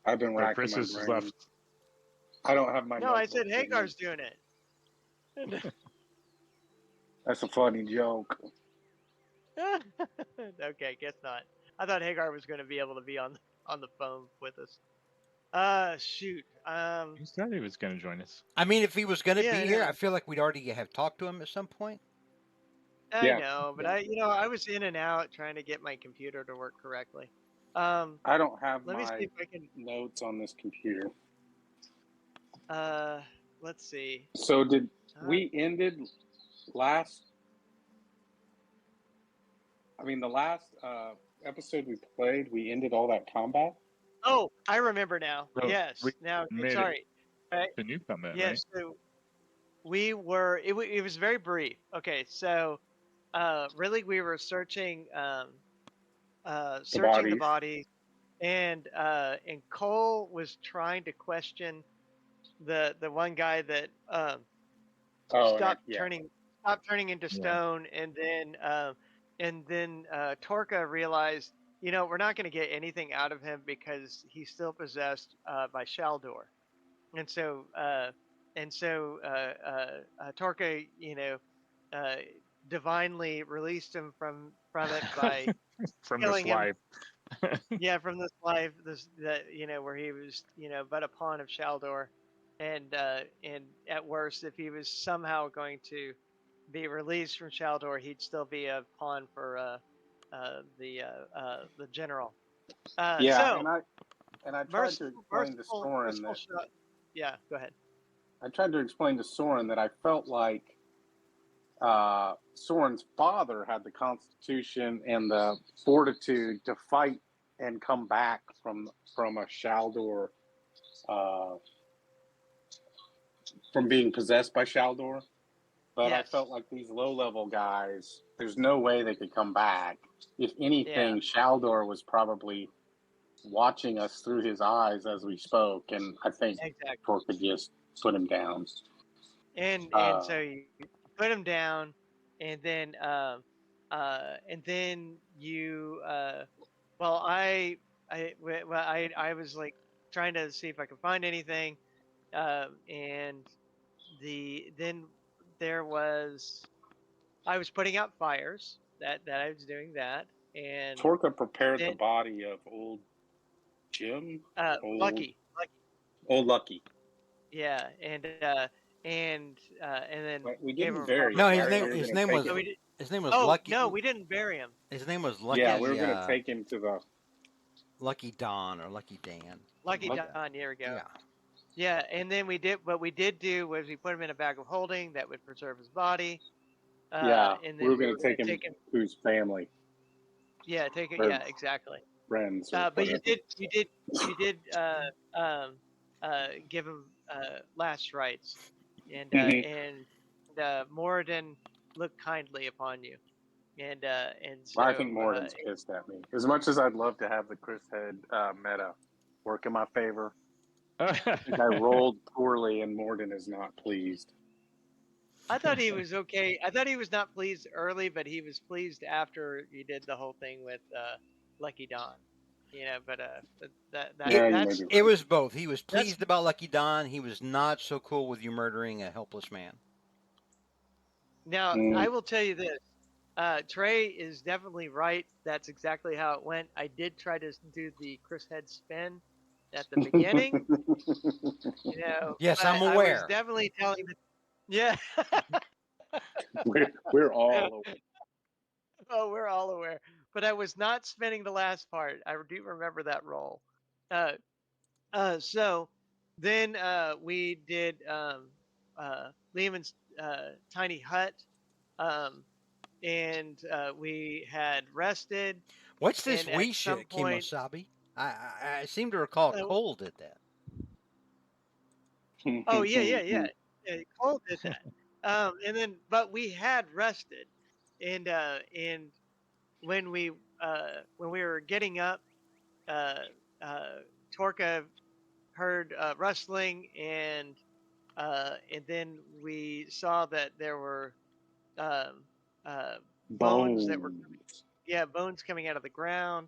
I've been So racking Chris my is brain. left. I don't have my No, I notebook said with me. Hagar's doing it. That's a funny joke. Okay, guess not. I thought Hagar was going to be able to be on the phone with us. Shoot. He said he was going to join us. I mean, if he was going to Yeah, be I here, know. I feel like we'd already have talked to him at some point. I Yeah, know, but yeah. I was in and out trying to get my computer to work correctly. I don't have Let me see my if I can. notes on this computer. Let's see. So did we ended last? I mean, the last episode we played, we ended all that combat. Oh, I remember now. So yes. we Now, made sorry. Right? the new combat, Yes. So we were. It was very brief. Okay. So, really, we were searching searching the bodies. bodies, and Cole was trying to question the one guy that stopped turning into stone, and then Torka realized, we're not going to get anything out of him because he's still possessed by Shaldor, and so Torka, divinely released him from it by from killing this him. life. Yeah, from this life, where he was, but a pawn of Shaldor, and at worst, if he was somehow going to be released from Shaldor, he'd still be a pawn for the general. Yeah, so and I tried to explain to Soren that. Yeah, go ahead. I tried to explain to Soren that I felt like Soren's father had the constitution and the fortitude to fight and come back from a Shaldor, from being possessed by Shaldor. But Yes. I felt like these low-level guys, there's no way they could come back. If anything, Shaldor was probably watching us through his eyes as we spoke, and I think Tor could just put him down. And so you put him down, and then you I was like trying to see if I could find anything, and then there was, I was putting out fires, that I was doing that, and Torka prepared the body of old Jim, Lucky. Old Lucky. Yeah, and then we didn't bury him. No, right? his name was Lucky. No, we didn't bury him. His name was Lucky. Yeah, we were going to take him to the Lucky Don or Lucky Dan. Lucky Don. Here we go. Yeah. Yeah, and then what we did do was we put him in a bag of holding that would preserve his body. And then we were going to take him to his family. Yeah, take it. Yeah, exactly. Friends. But you did give him last rites, and Moradin looked kindly upon you, and so I think Moradin's pissed at me. As much as I'd love to have the Chris Head meta work in my favor, I think I rolled poorly, and Moradin is not pleased. I thought he was okay. I thought he was not pleased early, but he was pleased after you did the whole thing with Lucky Don. But it was both. He was pleased about Lucky Don. He was not so cool with you murdering a helpless man. Now, I will tell you this. Trey is definitely right. That's exactly how it went. I did try to do the Chris Head spin at the beginning. Yes, I'm aware. I was definitely telling the... Yeah. we're all aware. Oh, we're all aware. But I was not spinning the last part. I do remember that roll. So then we did Lehman's tiny hut, and we had rested. What's this we shit, Kimosabi? I seem to recall Cole did that. Oh yeah. Cole did that. And then, but we had rested, and when we were getting up, Torka heard rustling, and then we saw that there were bones that were bones coming out of the ground,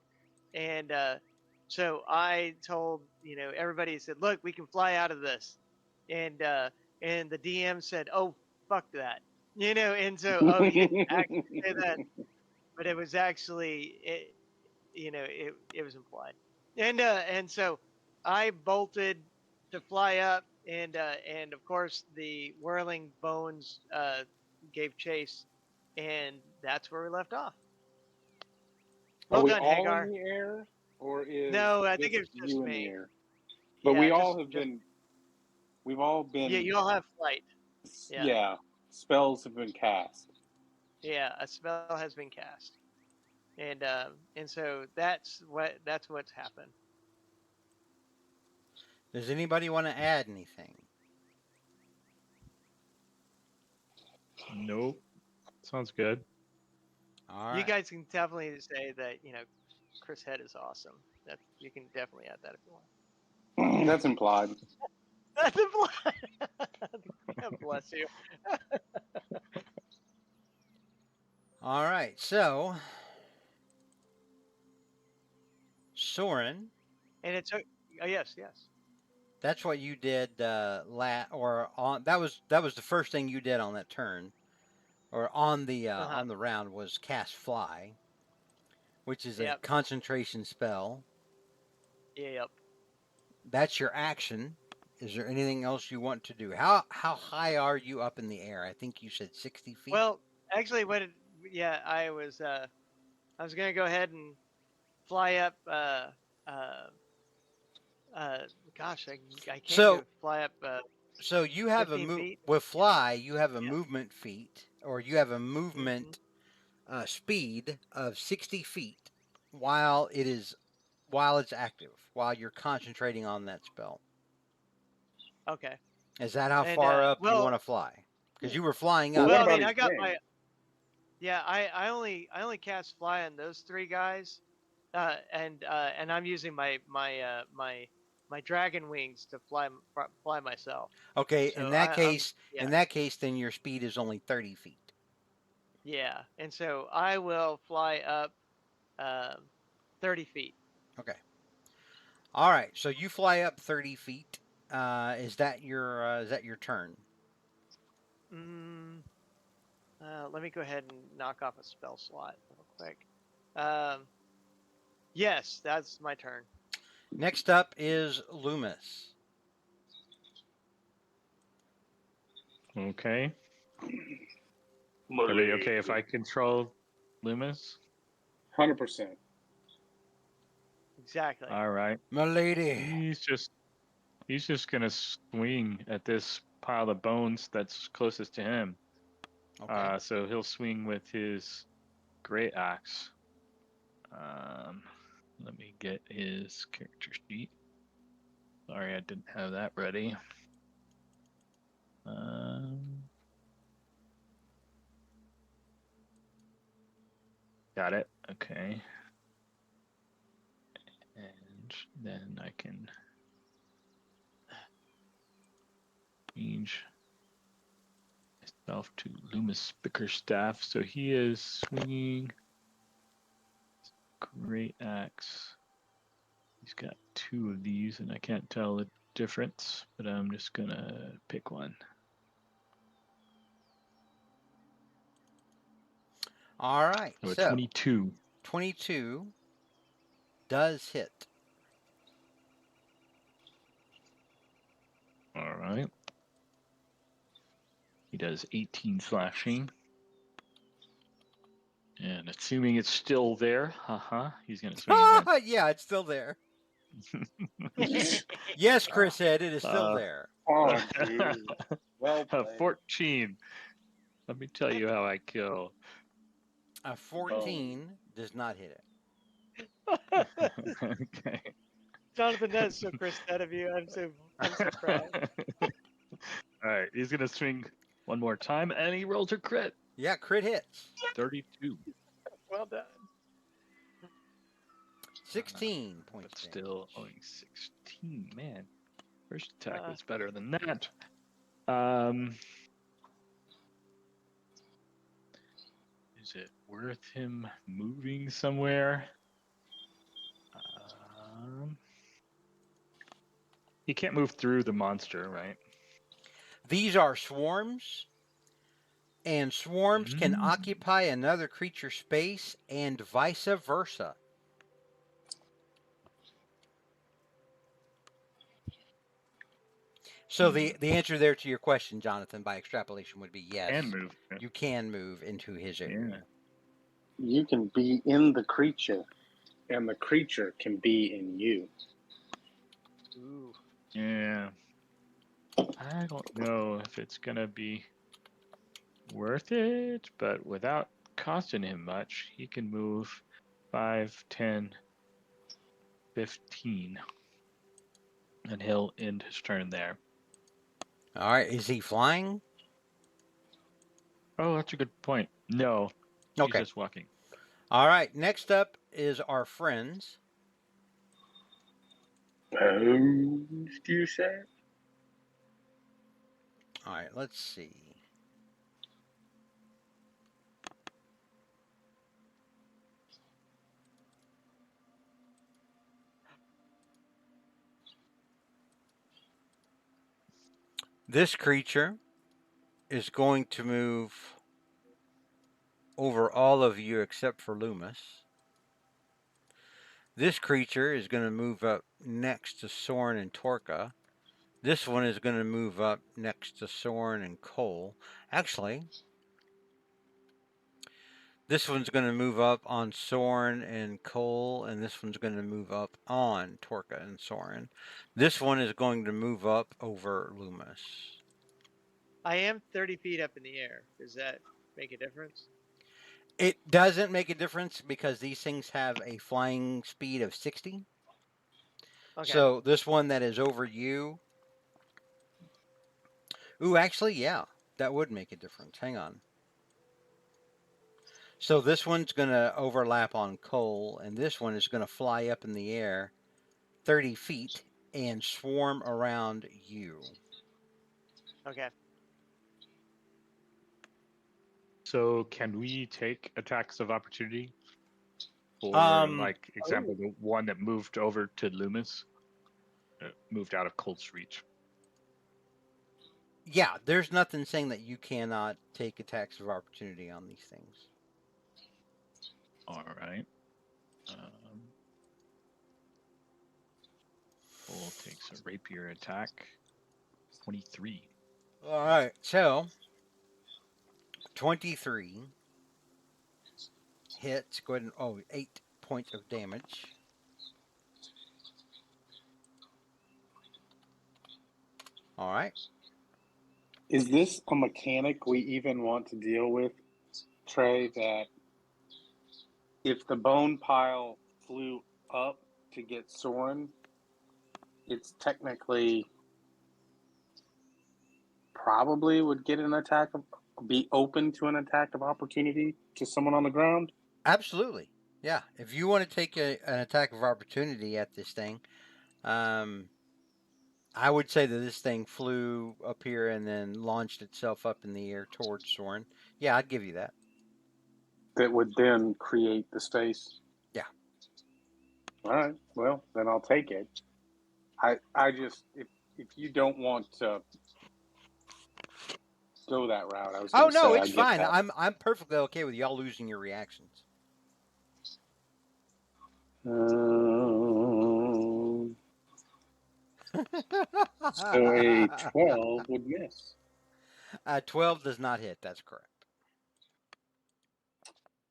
and So I told, everybody said, look, we can fly out of this. And the DM said, oh, fuck that. And so, he didn't actually say that, but it was actually, it was implied. And so I bolted to fly up, and of course the whirling bones gave chase, and that's where we left off. Well Are we done, all Hagar. in the air, or is no? I think it's just you in me. the air? But yeah, we all have been. We've all been. Yeah, you all have flight. Yeah, spells have been cast. Yeah, a spell has been cast, and so that's what's happened. Does anybody want to add anything? Nope. Sounds good. All right. You guys can definitely say that Chris Head is awesome. That you can definitely add that if you want. That's implied. That's implied. God bless you. All right. So, Soren. And it took. Yes. That's what you did that was the first thing you did on that turn, or on the round, was cast fly, which is a concentration spell. Yep. That's your action. Is there anything else you want to do? How high are you up in the air? I think you said 60 feet. Well, actually, I was gonna go ahead and fly up. Gosh, I can't fly up. So you have with fly. You have a movement feat, or you have a movement speed of 60 feet while it's active, while you're concentrating on that spell. Okay. Is that how far up you want to fly? Because you were flying up. Well, I mean, I got my. Yeah, I only cast fly on those three guys, and I'm using my dragon wings to fly myself. Okay, so in that case, then your speed is only 30 feet. Yeah, and so I will fly up 30 feet. Okay. All right, so you fly up 30 feet. Is that your turn? Let me go ahead and knock off a spell slot real quick. Yes, that's my turn. Next up is Loomis. Okay. Are they okay if I control Loomis? 100%. Exactly. All right. My lady. He's just gonna swing at this pile of bones that's closest to him. Okay. So he'll swing with his great axe. Let me get his character sheet. Sorry, I didn't have that ready. Got it. Okay. And then I can change myself to Loomis Bickerstaff. So he is swinging great axe. He's got two of these, and I can't tell the difference, but I'm just gonna pick one. All right. So 22. 22 does hit. All right. He does 18 slashing. And assuming it's still there, he's going to swing again. Yeah, it's still there. Yes, Chris said it is still there. Oh, dude. Well played. 14. Let me tell you how I kill. A 14 does not hit it. Okay. Jonathan, that's so Chris out of you. I'm so proud. All right, he's going to swing one more time, and he rolls a crit. Yeah, crit hits. 32. Well done. 16 points. But still only 16. Man, first attack was better than that. Is it worth him moving somewhere? He can't move through the monster, right? These are swarms, and swarms can occupy another creature's space and vice versa. So the answer there to your question, Jonathan, by extrapolation would be yes. Can move. You can move into his area. You can be in the creature, and the creature can be in you. Ooh. Yeah. I don't know if it's going to be worth it, but without costing him much, he can move 5, 10, 15. And he'll end his turn there. All right. Is he flying? Oh, that's a good point. No. He's just walking. All right. Next up is our friends. Bones, do you say? All right. Let's see. This creature is going to move over all of you except for Loomis. This creature is going to move up next to Soren and Torka. This one is going to move up next to Soren and Cole. Actually, this one's going to move up on Soren and Cole, and this one's going to move up on Torka and Soren. This one is going to move up over Loomis. I am 30 feet up in the air. Does that make a difference? It doesn't make a difference because these things have a flying speed of 60. Okay. So this one that is over you. Ooh, actually, yeah, that would make a difference. Hang on. So this one's going to overlap on Cole, and this one is going to fly up in the air 30 feet and swarm around you. Okay. So can we take attacks of opportunity? For like example, the one that moved over to Loomis, moved out of Cole's reach. Yeah, there's nothing saying that you cannot take attacks of opportunity on these things. All right. Cole takes a rapier attack. 23. All right, so 23 hits. Go ahead and 8 points of damage. All right. Is this a mechanic we even want to deal with, Trey, that if the bone pile flew up to get Soren, it's technically probably would get an attack be open to an attack of opportunity to someone on the ground? Absolutely. Yeah. If you want to take an attack of opportunity at this thing, I would say that this thing flew up here and then launched itself up in the air towards Soren. Yeah, I'd give you that. That would then create the space? Yeah. All right. Well, then I'll take it. I just, if you don't want to go that route, I was going to say, it's fine. I'm perfectly okay with y'all losing your reactions. So a 12 would miss. 12 does not hit. That's correct.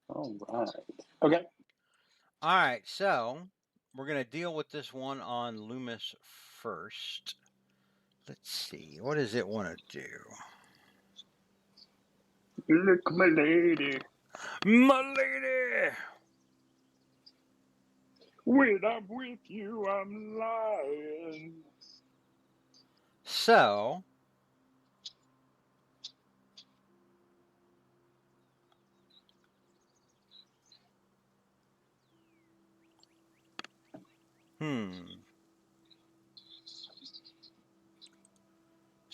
All right. Okay. All right. So we're going to deal with this one on Loomis first. Let's see. What does it want to do? Look, my lady. My lady. When I'm with you, I'm lying. So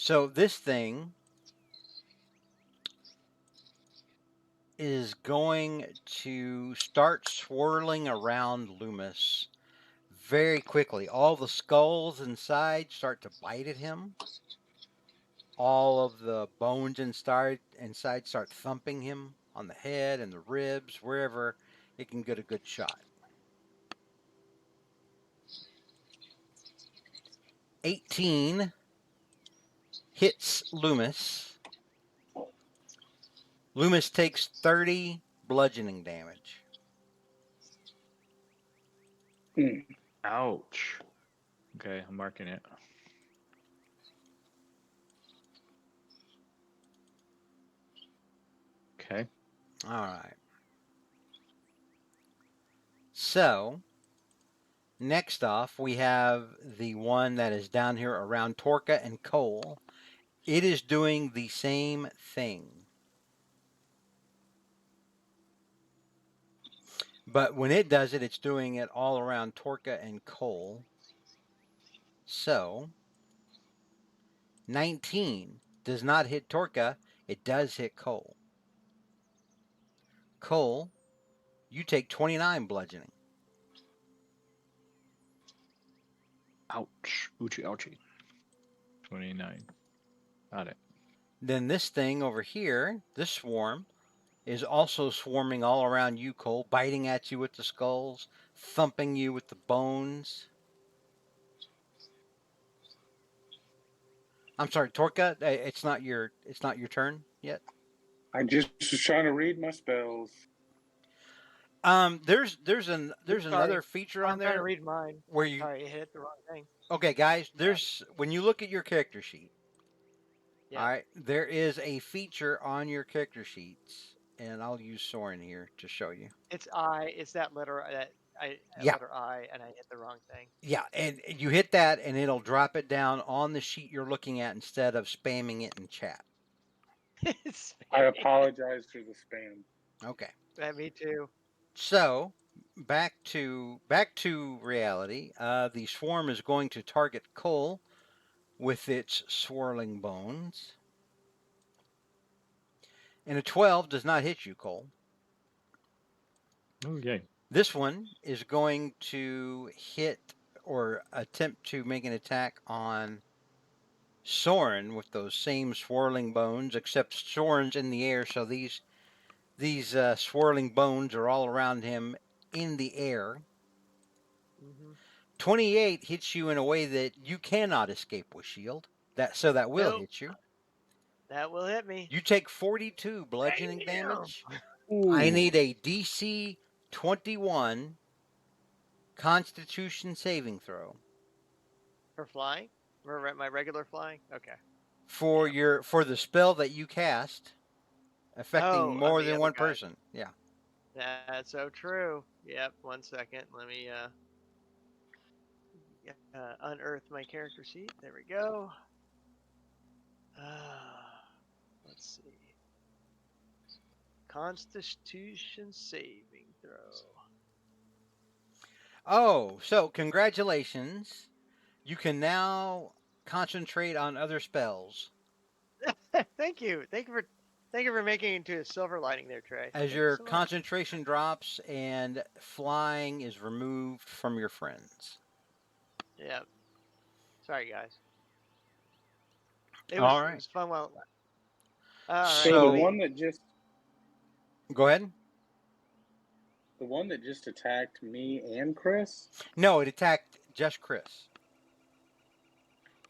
So this thing is going to start swirling around Loomis very quickly. All the skulls inside start to bite at him. All of the bones inside start thumping him on the head and the ribs, wherever it can get a good shot. 18 hits Loomis. Loomis takes 30 bludgeoning damage. Ouch. Okay, I'm marking it. Okay. All right. So, next off, we have the one that is down here around Torka and Cole. It is doing the same thing. But when it does it, it's doing it all around Torka and Cole. So, 19 does not hit Torka. It does hit Cole. Cole, you take 29 bludgeoning. Ouch. Ouchie, ouchie. 29. Got it. Then this thing over here, this swarm, is also swarming all around you, Cole, biting at you with the skulls, thumping you with the bones. I'm sorry, Torka. It's not your turn yet. I just was trying to read my spells. There's another feature on there. I'm trying to read mine. Where you? Sorry, you hit the wrong thing. Okay, guys. When you look at your character sheet. Yeah. All right, there is a feature on your character sheets, and I'll use Soren here to show you. It's I. It's that letter letter I, and I hit the wrong thing. Yeah, and you hit that, and it'll drop it down on the sheet you're looking at instead of spamming it in chat. I apologize for the spam. Okay. Me too. So back to reality. The swarm is going to target Cole with its swirling bones. And a 12 does not hit you, Cole. Okay. This one is going to hit or attempt to make an attack on Soren with those same swirling bones, except Soren's in the air, so these swirling bones are all around him in the air. 28 hits you in a way that you cannot escape with shield. That will hit you. That will hit me. You take 42 bludgeoning damage. Ooh. I need a DC 21 Constitution saving throw. For flying? For my regular flying? Okay. For the spell that you cast, affecting more than one person. Yeah. That's so true. Yep. 1 second. Let me unearth my character sheet. There we go. Let's see. Constitution saving throw. Oh, so congratulations. You can concentrate on other spells. Thank you. Thank you for making it into a silver lining there, Trey. As your concentration drops and flying is removed from your friends. Yeah. Sorry, guys. It was fun while it lasted. So the one that just... Go ahead. The one that just attacked me and Chris? No, it attacked just Chris.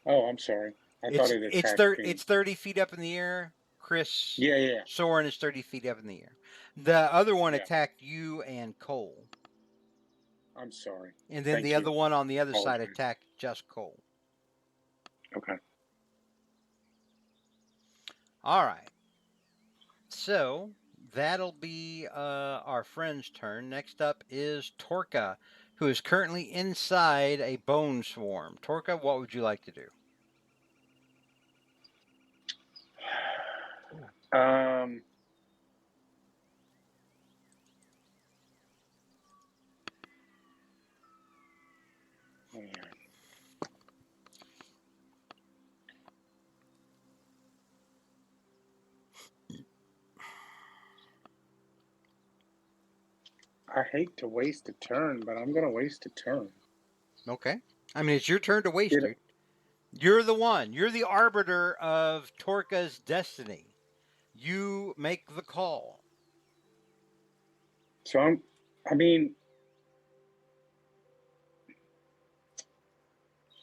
Oh, I'm sorry. I thought it attacked me. It's 30 feet up in the air. Chris. Yeah. Soren is 30 feet up in the air. The other one attacked you and Cole. I'm sorry. And then the other one on the other side attacked just Cole. Okay. All right. So that'll be our friend's turn. Next up is Torka, who is currently inside a bone swarm. Torka, what would you like to do? I hate to waste a turn, but I'm going to waste a turn. Okay. I mean, it's your turn to waste it. You're the one. You're the arbiter of Torka's destiny. You make the call. So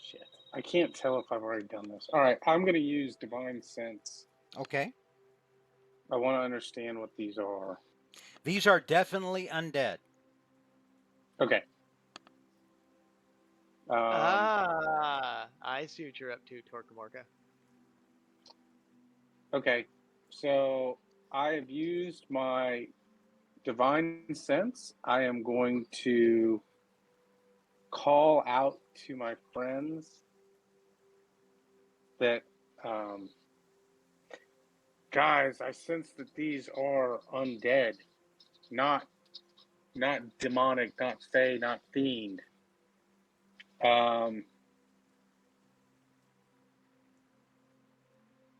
shit. I can't tell if I've already done this. All right, I'm going to use Divine Sense. Okay. I want to understand what these are. These are definitely undead. Okay. I see what you're up to, Torquemorca. Okay, so I have used my Divine Sense. I am going to call out to my friends that, guys, I sense that these are undead, not demonic, not fey, not fiend.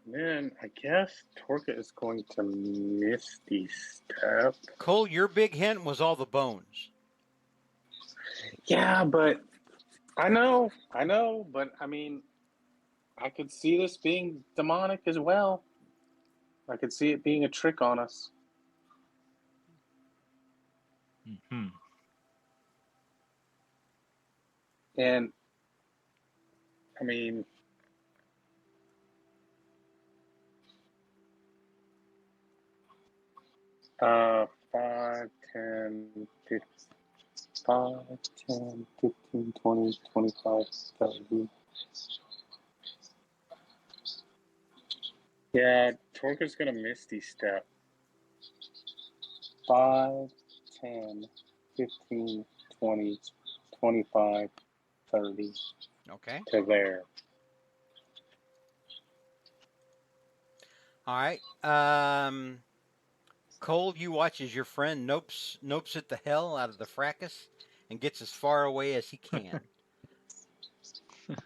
Then I guess Torka is going to Misty Step. Cole, your big hint was all the bones. Yeah, but I know, but I mean, I could see this being demonic as well. I could see it being a trick on us. Mm-hmm. And I mean, uh, 5, 10, 15, 5, 10, 15, 20, 25, 30. Yeah, Torka's gonna Misty Step. 5, 10, 15, 20, 25, 30. Okay. To there. All right. Cole, you watch as your friend nopes at the hell out of the fracas and gets as far away as he can.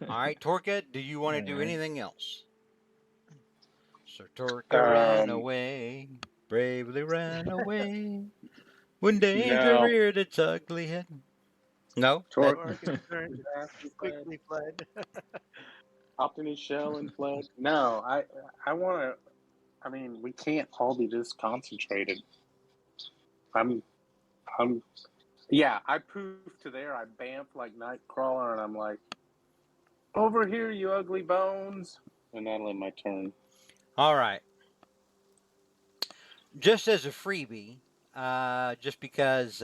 All right, Torka, do you want to do anything else? Sir Torka ran away, bravely ran away. When danger reared its ugly head. No? Torka turned quickly fled. Hopped in his shell and fled. No, I want to. I mean, we can't all be this concentrated. Yeah, I poofed to there. I bamfed like Nightcrawler, and I'm like, over here, you ugly bones. And that'll end my turn. All right. Just as a freebie, just because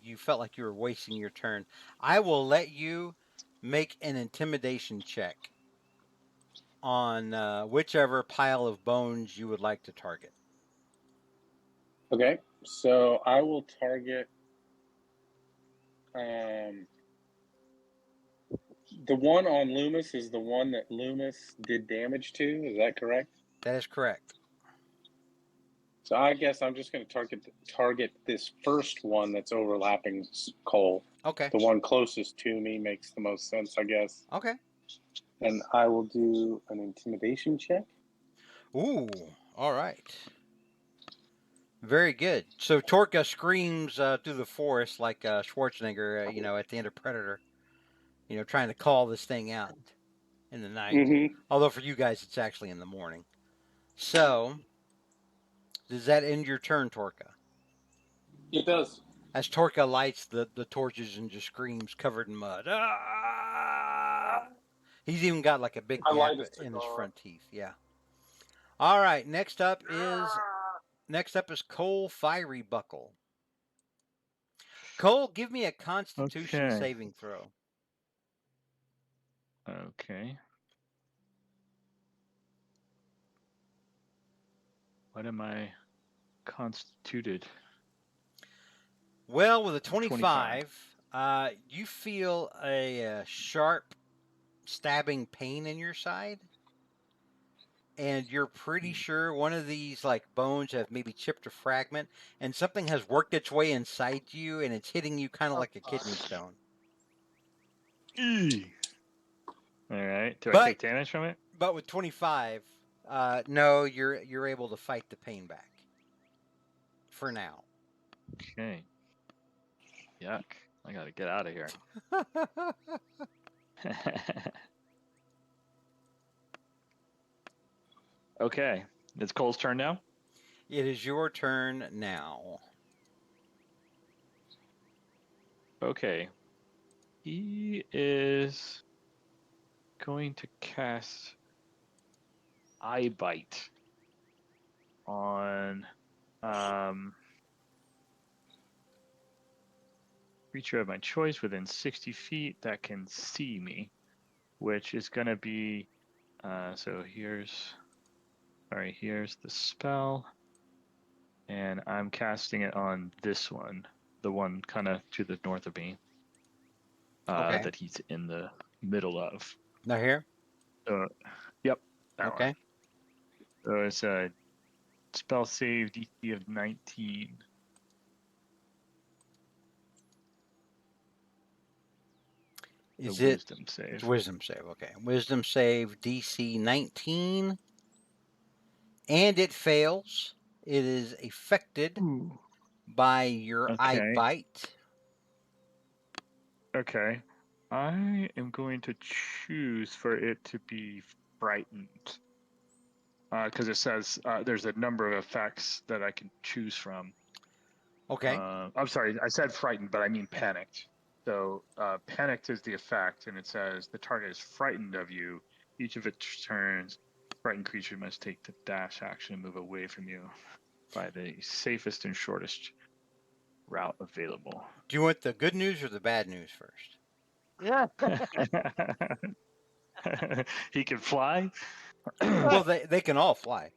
you felt like you were wasting your turn, I will let you make an intimidation check on whichever pile of bones you would like to target. Okay, so I will target the one on Loomis is the one that Loomis did damage to. Is that correct? That is correct. So I guess I'm just going to target this first one that's overlapping Cole. Okay. The one closest to me makes the most sense, I guess. Okay. And I will do an intimidation check. Ooh, all right. Very good. So Torka screams through the forest like Schwarzenegger, at the end of Predator, trying to call this thing out in the night. Mm-hmm. Although for you guys, it's actually in the morning. So, does that end your turn, Torka? It does. As Torka lights the torches and just screams covered in mud. Ah! He's even got like a big gap in his front teeth. Yeah. All right. Next up is Cole Fiery Buckle. Cole, give me a Constitution saving throw. Okay. What am I constituted? Well, with a 25. You feel a sharp stabbing pain in your side, and you're pretty sure one of these like bones have maybe chipped a fragment, and something has worked its way inside you, and it's hitting you kind of like a kidney stone. All right. Do I take damage from it? But with 25, no, you're able to fight the pain back. For now. Okay. Yuck. I got to get out of here. Okay. It's Cole's turn now? It is your turn now. Okay. He is going to cast Eye Bite on creature of my choice within 60 feet that can see me, which is going to be, so here's the spell, and I'm casting it on this one, the one kind of to the north of me, that he's in the middle of. Now here? Yep. That okay. one. So it's a spell save DC of 19. Is it wisdom save? It's wisdom save, okay. Wisdom save DC 19. And it fails. It is affected by your eye bite. Okay. I am going to choose for it to be frightened. Because it says there's a number of effects that I can choose from. Okay. I'm sorry, I said frightened, but I mean panicked. So panicked is the effect, and it says the target is frightened of you. Each of its turns, frightened creature must take the dash action and move away from you by the safest and shortest route available. Do you want the good news or the bad news first? Yeah. He can fly. Well, they can all fly.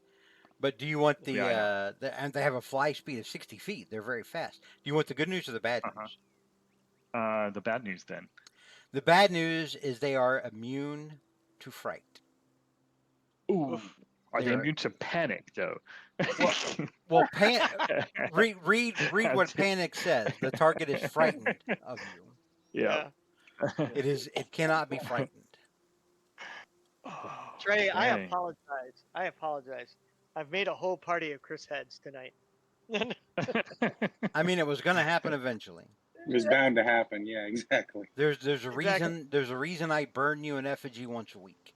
But do you want and they have a fly speed of 60 feet. They're very fast. Do you want the good news or the bad news? The bad news then. The bad news is they are immune to fright. Ooh. Are they immune to panic though? Well, read what panic says. The target is frightened of you. Yeah. It cannot be frightened. Trey, I apologize. I've made a whole party of Chris heads tonight. I mean, it was going to happen eventually. It was bound to happen. Yeah, exactly. There's a reason. There's a reason I burn you in effigy once a week.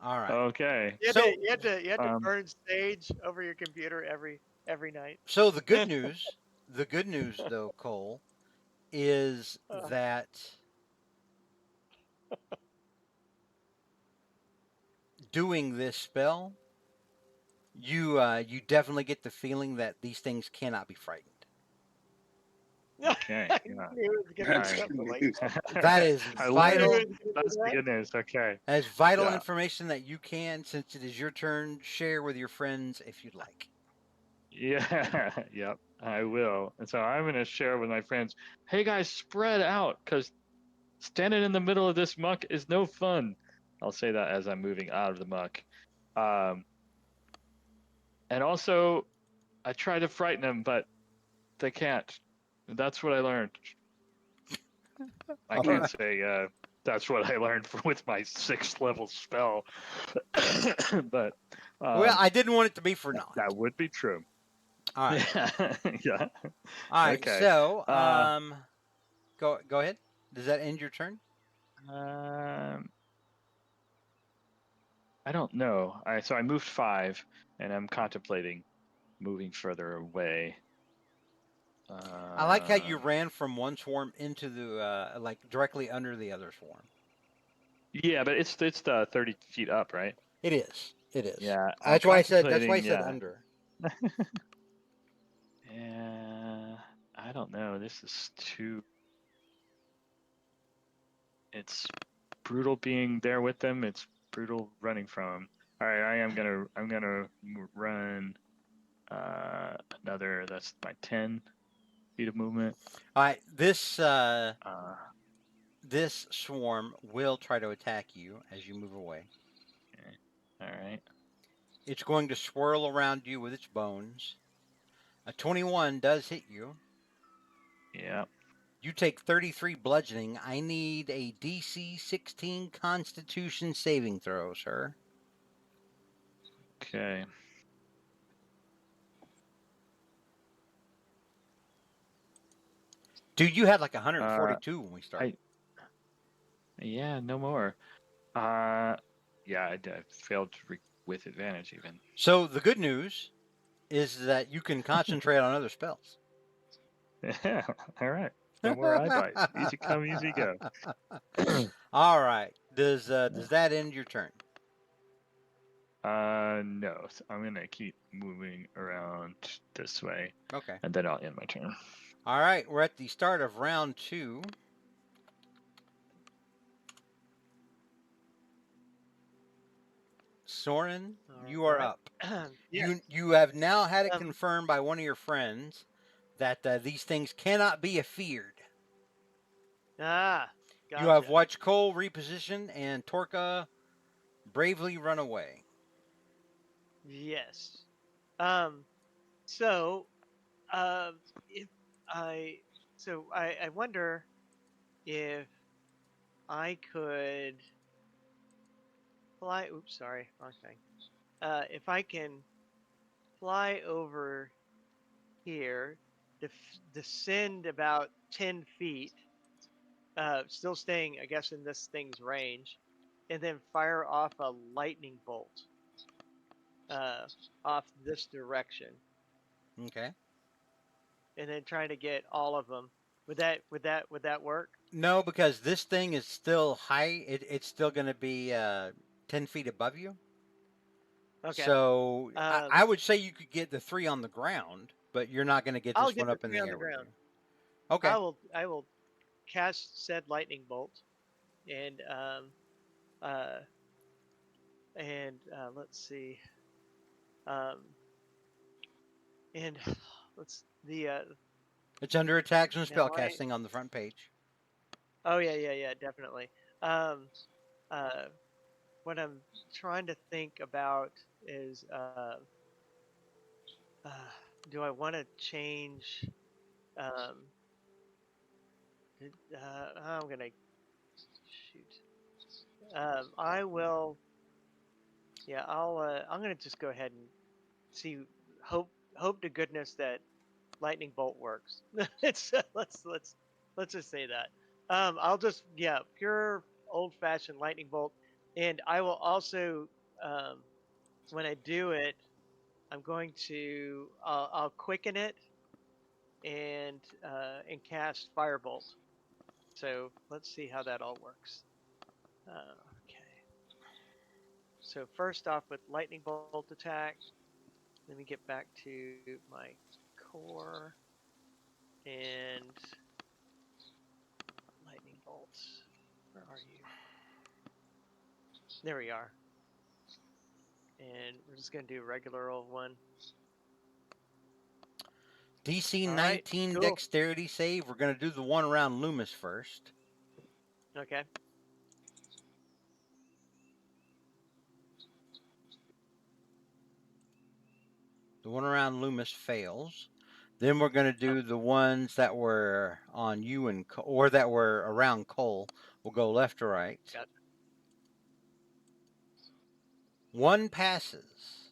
All right. Okay. You had to burn sage over your computer every night. So the good news, though, Cole, is that doing this spell, you definitely get the feeling that these things cannot be frightened. Okay. Yeah. That is vital. That's the good news. Okay. That is vital information that you can, since it is your turn, share with your friends if you'd like. Yeah. Yep. I will. And so I'm going to share with my friends. Hey guys, spread out, because standing in the middle of this muck is no fun. I'll say that as I'm moving out of the muck. And also, I try to frighten them, but they can't. That's what I learned. I can't say that's what I learned with my 6th level spell. But well, I didn't want it to be for naught. That would be true. All right. Yeah. All right. Okay. So, go ahead. Does that end your turn? I don't know. So I moved 5, and I'm contemplating moving further away. I like how you ran from one swarm into the like directly under the other swarm. Yeah, but it's the 30 feet up, right? It is. It is. Yeah. That's why I said under. Yeah. I don't know. This is too. It's brutal being there with them. It's brutal running from them. All right, I'm gonna run another. That's my 10 feet of movement. All right, this swarm will try to attack you as you move away. Okay. All right. It's going to swirl around you with its bones. A 21 does hit you. Yeah. You take 33 bludgeoning. I need a DC 16 Constitution saving throw, sir. Okay. Dude, you had like 142 when we started. Yeah, no more. Yeah, I failed with advantage even. So the good news is that you can concentrate on other spells. Yeah, all right. No more eye bites. Easy come, easy go. All right. Does that end your turn? No. So I'm gonna keep moving around this way. Okay. And then I'll end my turn. All right. We're at the start of round 2. Soren, you are up. Yes. You have now had it confirmed by one of your friends that these things cannot be feared. Gotcha. You have watched Cole reposition and Torka bravely run away. Yes. So, if I wonder if I could fly. Oops, sorry, wrong thing. If I can fly over here, descend about 10 feet, still staying, I guess, in this thing's range, and then fire off a lightning bolt off this direction. Okay. And then trying to get all of them. Would that work? No, because this thing is still high. It's still going to be 10 feet above you. Okay. So I would say you could get the 3 on the ground, but you're not going to get this one up in the air. Okay. I will cast said lightning bolt, and let's see, and it's under attacks and spellcasting on the front page. Oh yeah, definitely. What I'm trying to think about is, do I want to change? I'm gonna shoot. I will. Yeah, I'm gonna just go ahead and see. Hope to goodness that lightning bolt works. let's just say that. I'll just pure old-fashioned lightning bolt, and I will also when I do it, I'm going to I'll quicken it and cast firebolt. So let's see how that all works. Okay. So first off with lightning bolt attack, let me get back to my core and lightning bolts. Where are you? There we are. And we're just going to do a regular old one. DC 19 cool. Dexterity save. We're going to do the one around Loomis first. Okay. The one around Loomis fails. Then we're going to do the ones that were on you and or that were around Cole. We'll go left to right. Gotcha. One passes.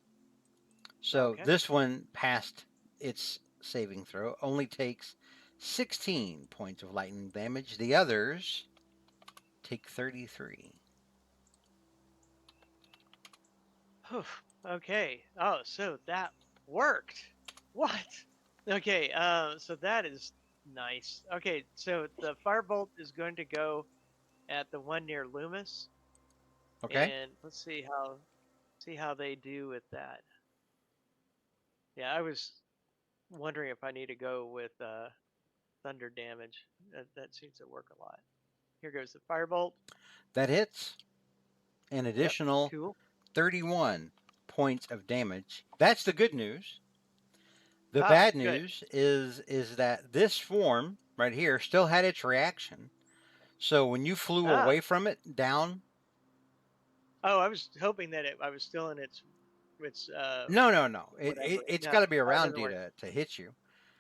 So this one passed its saving throw. Only takes 16 points of lightning damage. The others take 33. Okay. Oh, so that worked. What? Okay. So that is nice. Okay. So the firebolt is going to go at the one near Loomis. Okay. And let's see how they do with that. Yeah, I was wondering if I need to go with thunder damage. That seems to work a lot. Here goes the firebolt. That hits. An additional 31 points of damage. That's the good news. The bad news is that this swarm right here still had its reaction. So when you flew away from it down. Oh, I was hoping that I was still in its. No. It's got to be around you to hit you.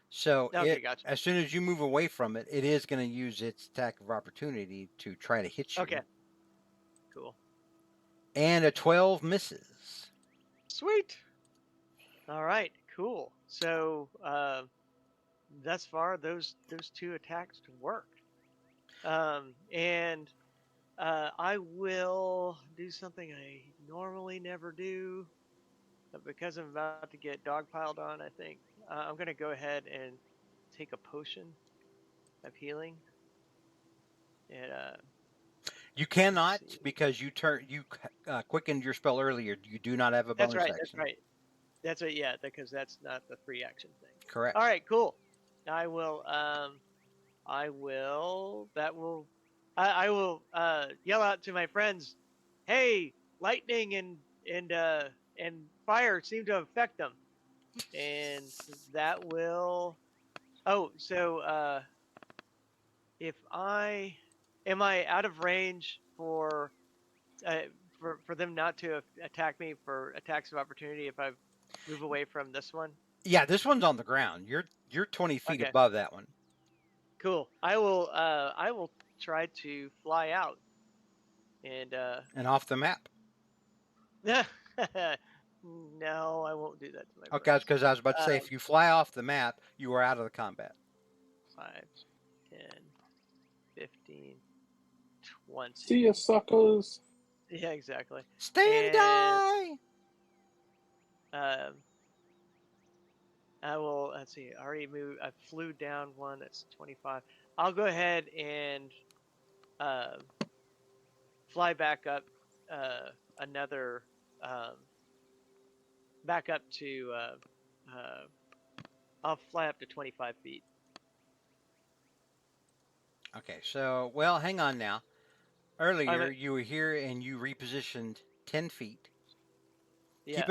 So gotcha. As soon as you move away from it, it is going to use its attack of opportunity to try to hit you. Okay. Cool. And a 12 misses. Sweet. All right. Cool. So thus far, those two attacks work. And I will do something I normally never do, but because I'm about to get dogpiled on, I think I'm going to go ahead and take a potion of healing. And you cannot, because you quickened your spell earlier. You do not have a bonus action. That's right. That's right. Yeah, because that's not the free action thing. Correct. All right, cool. I will yell out to my friends, "Hey, lightning and fire seem to affect them," and that will. Oh, so if am I out of range for them not to attack me for attacks of opportunity if I move away from this one? Yeah, this one's on the ground. You're 20 feet above that one. Cool. I will try to fly out and off the map. No, I won't do that to my Okay, because I was about to say, if you fly off the map, you are out of the combat. 5, 10, 15, 20. See ya, suckers. Yeah, exactly. Stay and die! I will, let's see, I already moved, I flew down one, that's 25. I'll go ahead and fly back up another, back up to, I'll fly up to 25 feet. Okay, so, well, hang on now. Earlier, you were here and you repositioned 10 feet. Yeah.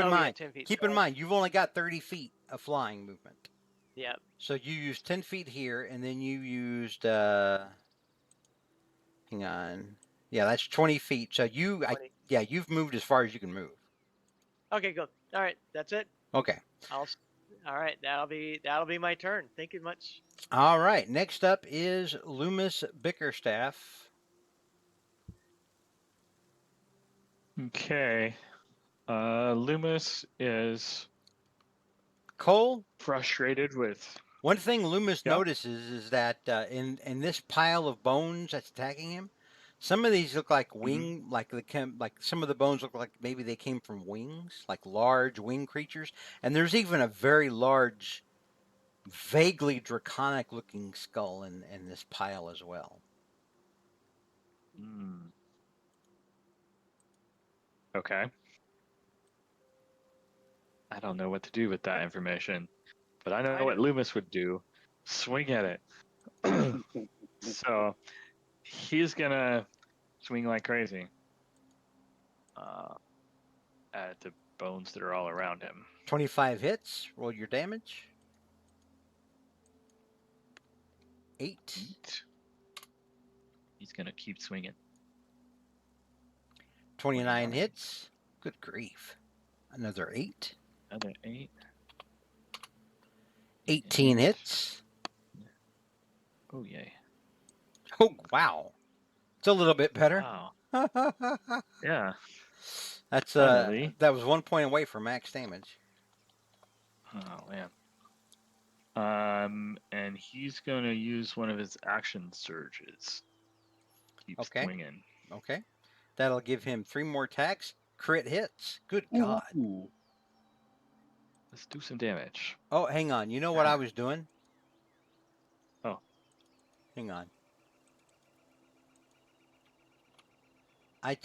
Keep in mind, you've only got 30 feet of flying movement. Yeah. So you used 10 feet here, and then you used, hang on. Yeah, that's 20 feet. So you've moved as far as you can move. Okay, good. All right, that's it. Okay. All right, that'll be my turn. Thank you much. All right, next up is Loomis Bickerstaff. Okay. Loomis is Cole frustrated with. One thing Loomis notices is that in this pile of bones that's attacking him, some of these look like wing, like some of the bones look like maybe they came from wings, like large wing creatures, and there's even a very large, vaguely draconic-looking skull in this pile as well. Okay. I don't know what to do with that information, but I know what Loomis would do. Swing at it. So he's gonna swing like crazy at the bones that are all around him. 25 hits. Roll your damage. 8. He's gonna keep swinging. 29 hits. Good grief. Another 8. Another 8. 18 hits. Oh, yay. Oh, wow. It's a little bit better. Wow. Yeah. That's that was 1 point away from max damage. Oh, man. And he's going to use one of his action surges. Keep swinging. Okay. That'll give him 3 more attacks. Crit hits. Good God. Ooh. Let's do some damage. Oh, hang on. You know what I was doing? Oh. Hang on. I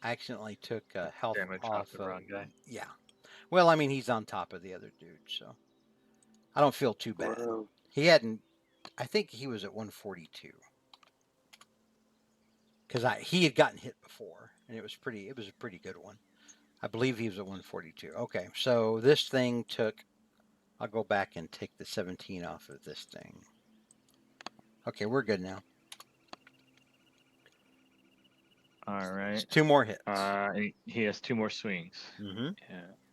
accidentally took health damage off the wrong guy. Yeah. Well, I mean, he's on top of the other dude, so I don't feel too bad. He hadn't. I think he was at 142 because he had gotten hit before, and it was a pretty good one. I believe he was at 142. Okay, so this thing took. I'll go back and take the 17 off of this thing. Okay, we're good now. All right. It's 2 more hits. He has 2 more swings. Mm-hmm.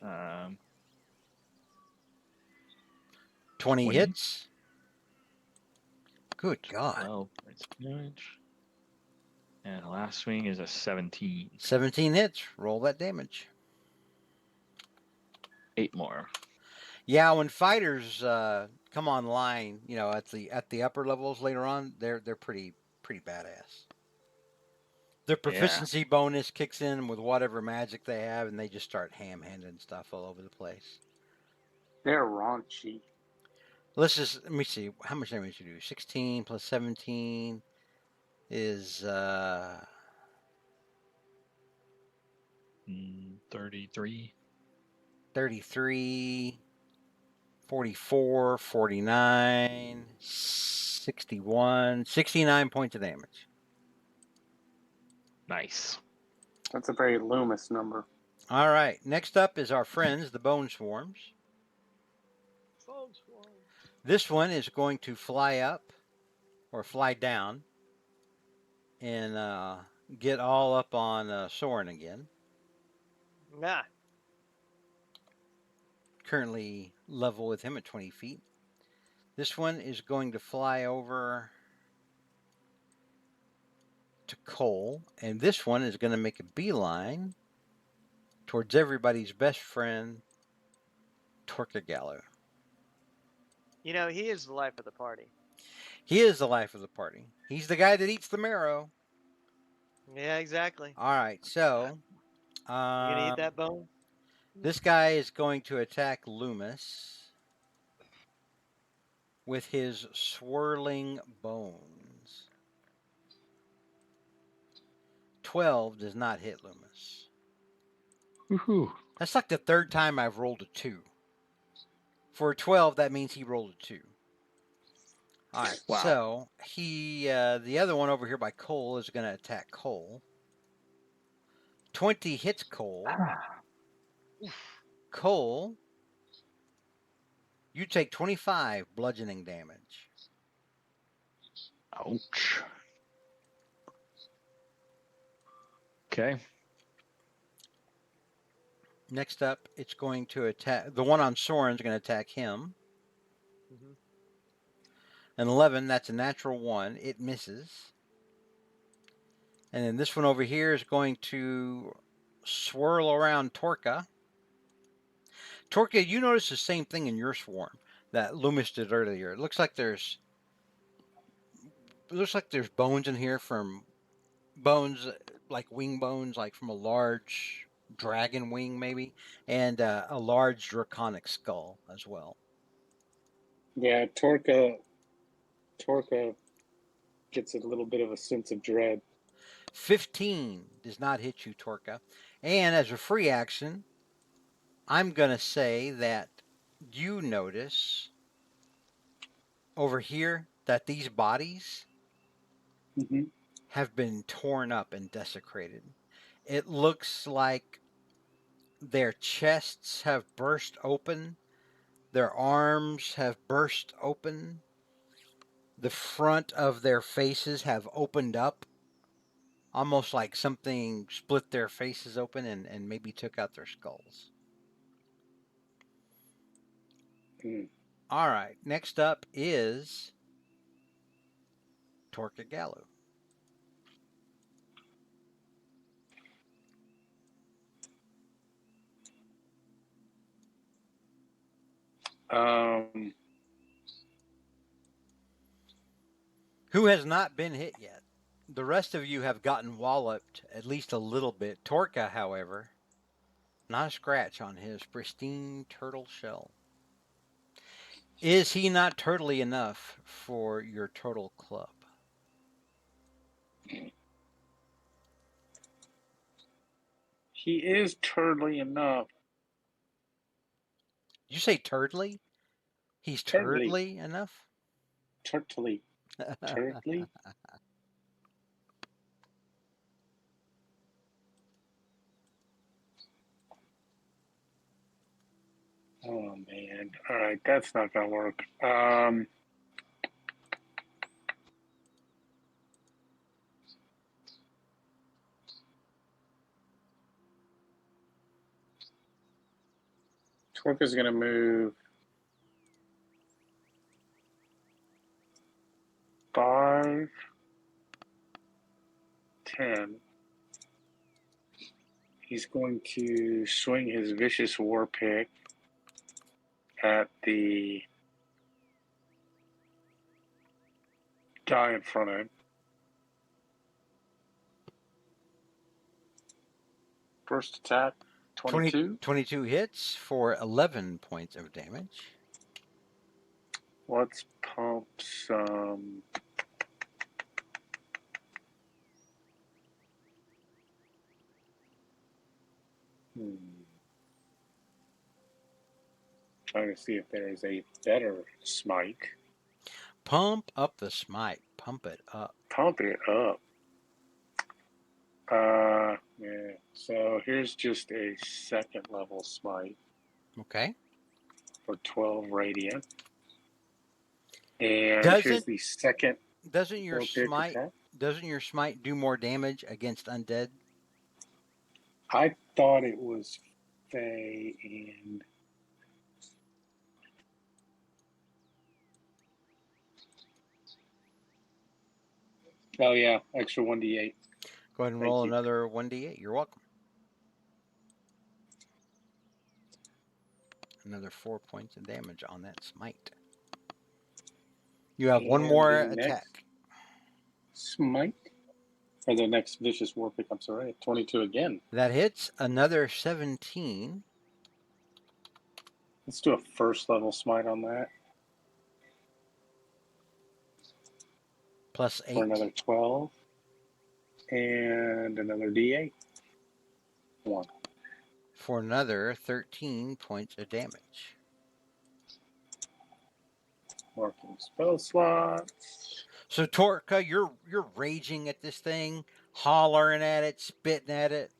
Yeah. 20 hits. Good God. 12 points of damage. And the last swing is a 17. 17 hits. Roll that damage. 8 more. Yeah, when fighters come online, at the upper levels later on, they're pretty badass. Their proficiency bonus kicks in with whatever magic they have, and they just start ham-handing stuff all over the place. They're raunchy. Let me see, how much damage you do? 16 plus 17 is 33. 33, 44, 49, 61, 69 points of damage. Nice. That's a very Loomis number. All right. Next up is our friends, the Bone Swarms. This one is going to fly up or fly down and get all up on Soren again. Nah. Currently level with him at 20 feet. This one is going to fly over to Cole, and this one is going to make a beeline towards everybody's best friend, Torcagallo. He is the life of the party. He is the life of the party. He's the guy that eats the marrow. Yeah, exactly. All right, so you gonna eat that bone? This guy is going to attack Loomis with his swirling bones. 12 does not hit Loomis. Woohoo. That's like the third time I've rolled a 2. For a 12, that means he rolled a 2. All right, wow. So the other one over here by Cole is going to attack Cole. 20 hits Cole. Cole, you take 25 bludgeoning damage. Ouch. Okay. Next up, it's going to attack. The one on Soren is going to attack him. Mm-hmm. An 11, that's a natural 1. It misses. And then this one over here is going to swirl around Torka. Torka, you notice the same thing in your swarm that Loomis did earlier. It looks like there's bones in here from bones, like wing bones, like from a large dragon wing maybe, and a large draconic skull as well. Yeah, Torka gets a little bit of a sense of dread. 15 does not hit you, Torka. And as a free action, I'm going to say that you notice over here that these bodies have been torn up and desecrated. It looks like their chests have burst open. Their arms have burst open. The front of their faces have opened up, almost like something split their faces open and maybe took out their skulls. All right, next up is Torcagallo. Who has not been hit yet? The rest of you have gotten walloped at least a little bit. Torka, however, not a scratch on his pristine turtle shell. Is he not turtly enough for your turtle club? He is turtly enough. Did you say turdly? He's turdly enough? Turtly. Turtly? Oh, man. All right, that's not going to work. Torka's going to move 5, 10. He's going to swing his vicious war pick at the guy in front of him. First attack, 22. 22 hits for 11 points of damage. Let's pump some. Trying to see if there is a better smite. Pump up the smite. Pump it up. Pump it up. Yeah. So here's just a second level smite. Okay. For 12 radiant. And here's the second. Doesn't your smite do more damage against undead? I thought it was Fey and oh yeah, extra 1d8. Go ahead and roll another 1d8. You're welcome. Another 4 points of damage on that smite. You have one more attack. Smite? Or the next vicious war pick, I'm sorry. 22 again. That hits. Another 17. Let's do a first level smite on that. Plus 8. For another 12. And another d8. 1. For another 13 points of damage. Marking spell slots. So Torka, you're raging at this thing, hollering at it, spitting at it.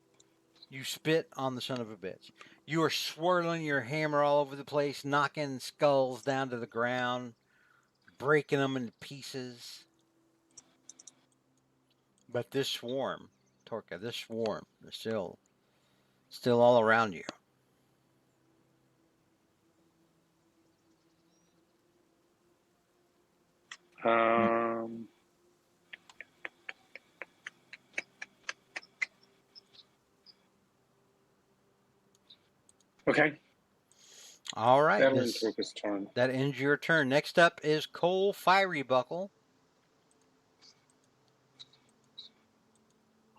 You spit on the son of a bitch. You are swirling your hammer all over the place, knocking skulls down to the ground, breaking them into pieces. But this swarm, Torka, this swarm is still all around you. Okay. All right. That ends Torka's turn. That ends your turn. Next up is Cole Fiery Buckle.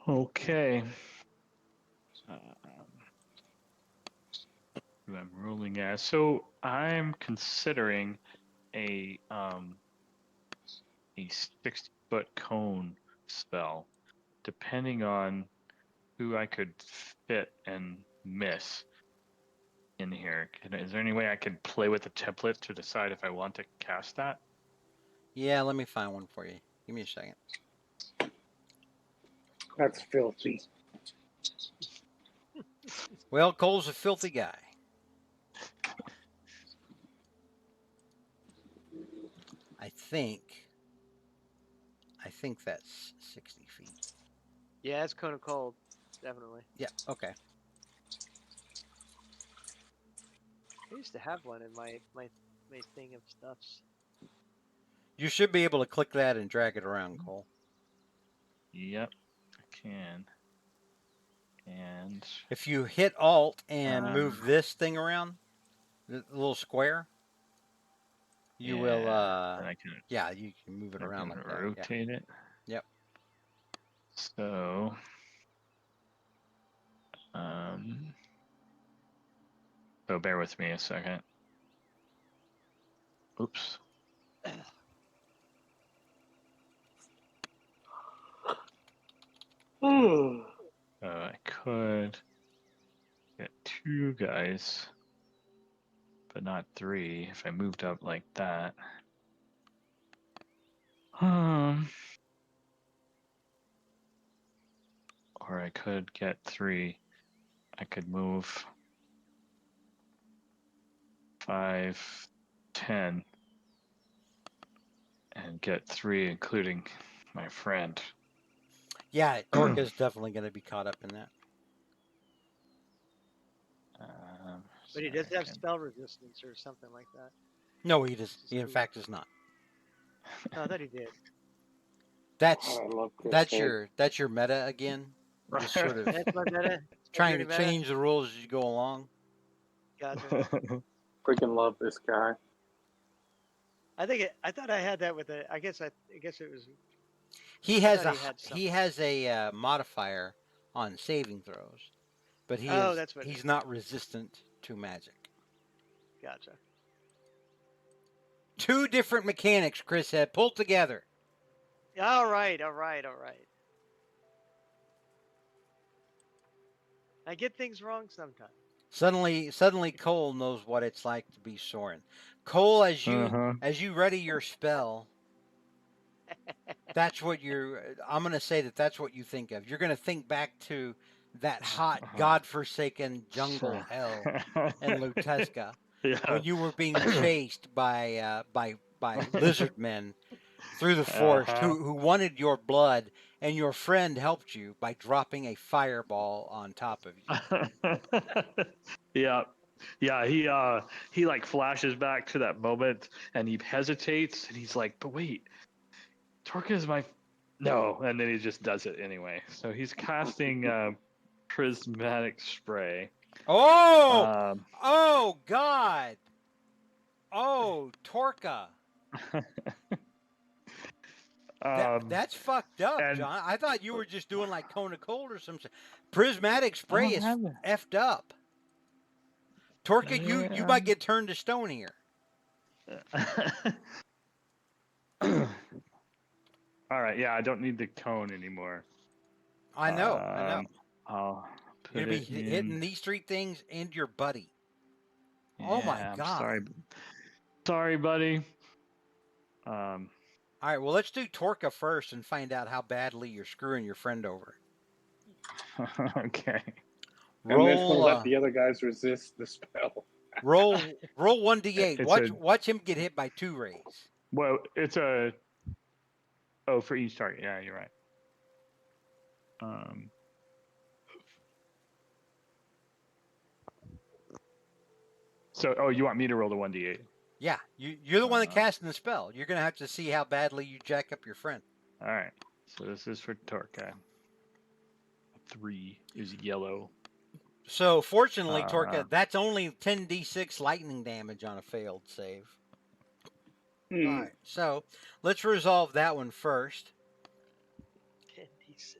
Okay. Who I'm rolling as. So I'm considering a 60-foot cone spell, depending on who I could fit and miss in here. Is there any way I could play with the template to decide if I want to cast that? Yeah, let me find one for you. Give me a second. That's filthy. Well, Cole's a filthy guy. I think that's 60 feet. Yeah, it's Cone of Cold, definitely. Yeah, okay. I used to have one in my thing of stuffs. You should be able to click that and drag it around, Cole. Yep, I can. And if you hit Alt and move this thing around, the little square, you will. Yeah, you can move it around like that. Rotate it. Yep. So, so bear with me a second. Oops. I could get 2 guys, but not 3 if I moved up like that. Or I could get 3. I could move 5, 10, and get 3, including my friend. Yeah, Torka's definitely going to be caught up in that. But he does have spell resistance or something like that. No, he does. He in fact does not. Oh, I thought he did. That's your meta again. Just sort of that's my meta. trying to change the rules as you go along. Gotcha. Freaking love this guy. I thought I had that with I guess it was. He has a modifier on saving throws, but he's not resistant to magic. Gotcha. 2 different mechanics Chris had pulled together. All right. I get things wrong sometimes. Suddenly Cole knows what it's like to be Soren. Cole, as you ready your spell, that's what I'm going to say that's what you think of. You're going to think back to that hot, godforsaken jungle hell in Luteska when you were being chased by lizard men through the forest who wanted your blood, and your friend helped you by dropping a fireball on top of you. Yeah. He like flashes back to that moment, and he hesitates, and he's like, "But wait, Torka is my no," and then he just does it anyway. So he's casting prismatic spray. Oh God! Oh, Torka. That's fucked up, John. I thought you were just doing like Cone of Cold or something. Prismatic spray is effed up. Torka, you might get turned to stone here. All right, yeah, I don't need the cone anymore. I know. I'll You'll be hitting these 3 things and your buddy. Yeah, oh my God! Sorry, buddy. All right, well, let's do Torka first and find out how badly you're screwing your friend over. Okay. And then we'll let the other guys resist the spell. roll 1d8. Watch him get hit by 2 rays. Well, it's for each target. Yeah, you're right. So, you want me to roll the 1d8? Yeah, you're the one that casting the spell. You're going to have to see how badly you jack up your friend. All right. So this is for Torka. 3 is yellow. So fortunately, Torka, that's only 10d6 lightning damage on a failed save. All right, so let's resolve that one first. 10d6.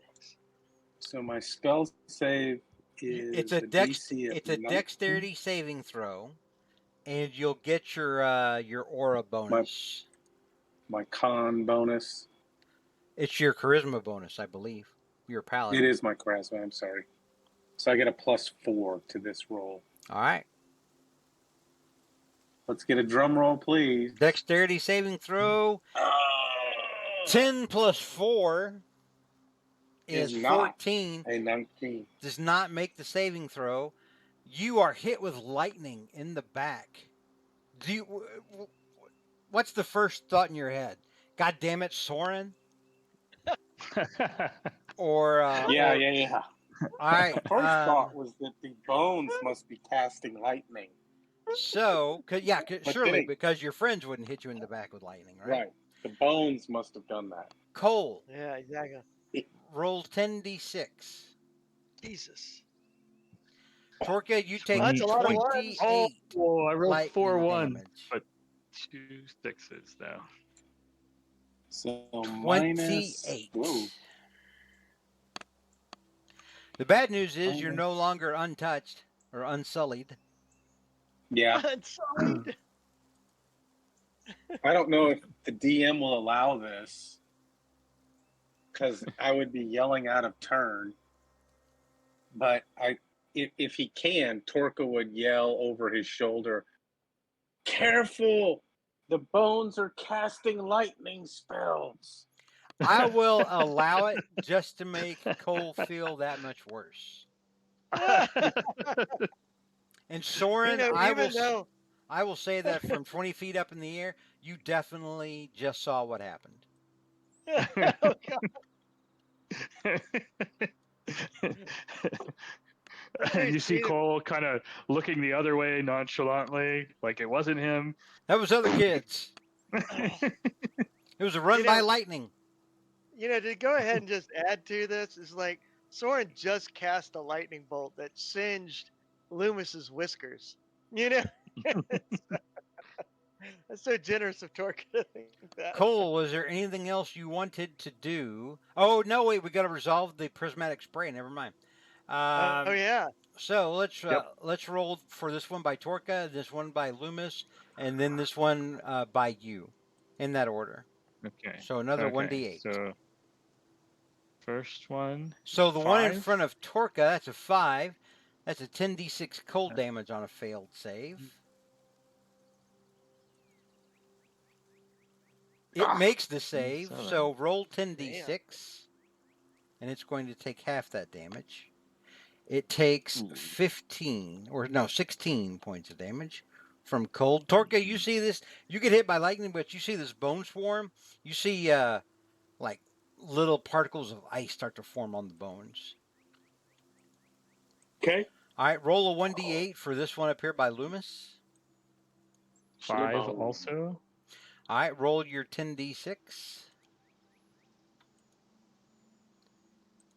So my spell save is it's a dexterity saving throw. And you'll get your aura bonus. My con bonus. It's your charisma bonus, I believe. Your paladin. It is my charisma, I'm sorry. So I get a +4 to this roll. All right. Let's get a drum roll, please. Dexterity saving throw. 10 plus 4 is 14. A 19. Does not make the saving throw. You are hit with lightning in the back. What's the first thought in your head? God damn it, Soren? Or yeah. All right. The first thought was that the bones must be casting lightning. So, surely because your friends wouldn't hit you in the back with lightning, right? Right. The bones must have done that. Cole. Yeah, exactly. Roll 10d6. Jesus. Torka, you take 28. Oh, I rolled 4 1s, but 2 6s though. So 28. The bad news is you're no longer untouched or unsullied. Yeah. Unsullied. I don't know if the DM will allow this, because I would be yelling out of turn. But if he can, Torka would yell over his shoulder, "Careful! The bones are casting lightning spells." I will allow it just to make Cole feel that much worse. And Soren, I will say that from 20 feet up in the air, you definitely just saw what happened. Oh, God. You see Cole kind of looking the other way nonchalantly, like it wasn't him. That was other kids. It was a run by lightning. To go ahead and just add to this is like Soren just cast a lightning bolt that singed Loomis's whiskers. That's so generous of Torque to think that. Cole, was there anything else you wanted to do? Oh no, wait, we got to resolve the prismatic spray. Never mind. Oh yeah. So let's roll for this one by Torka, this one by Loomis, and then this one by you, in that order. Okay. So another 1d8. So first one. So the 5. one in front of Torka, that's a 5. That's a 10d6 cold damage on a failed save. It makes the save, so roll 10d6, and it's going to take half that damage. It takes 16 points of damage from cold. Torka, you see this? You get hit by lightning, but you see this bone swarm. You see like little particles of ice start to form on the bones. Okay. All right, roll a 1d8 for this one up here by Loomis. 5 also. All right, roll your 10d6.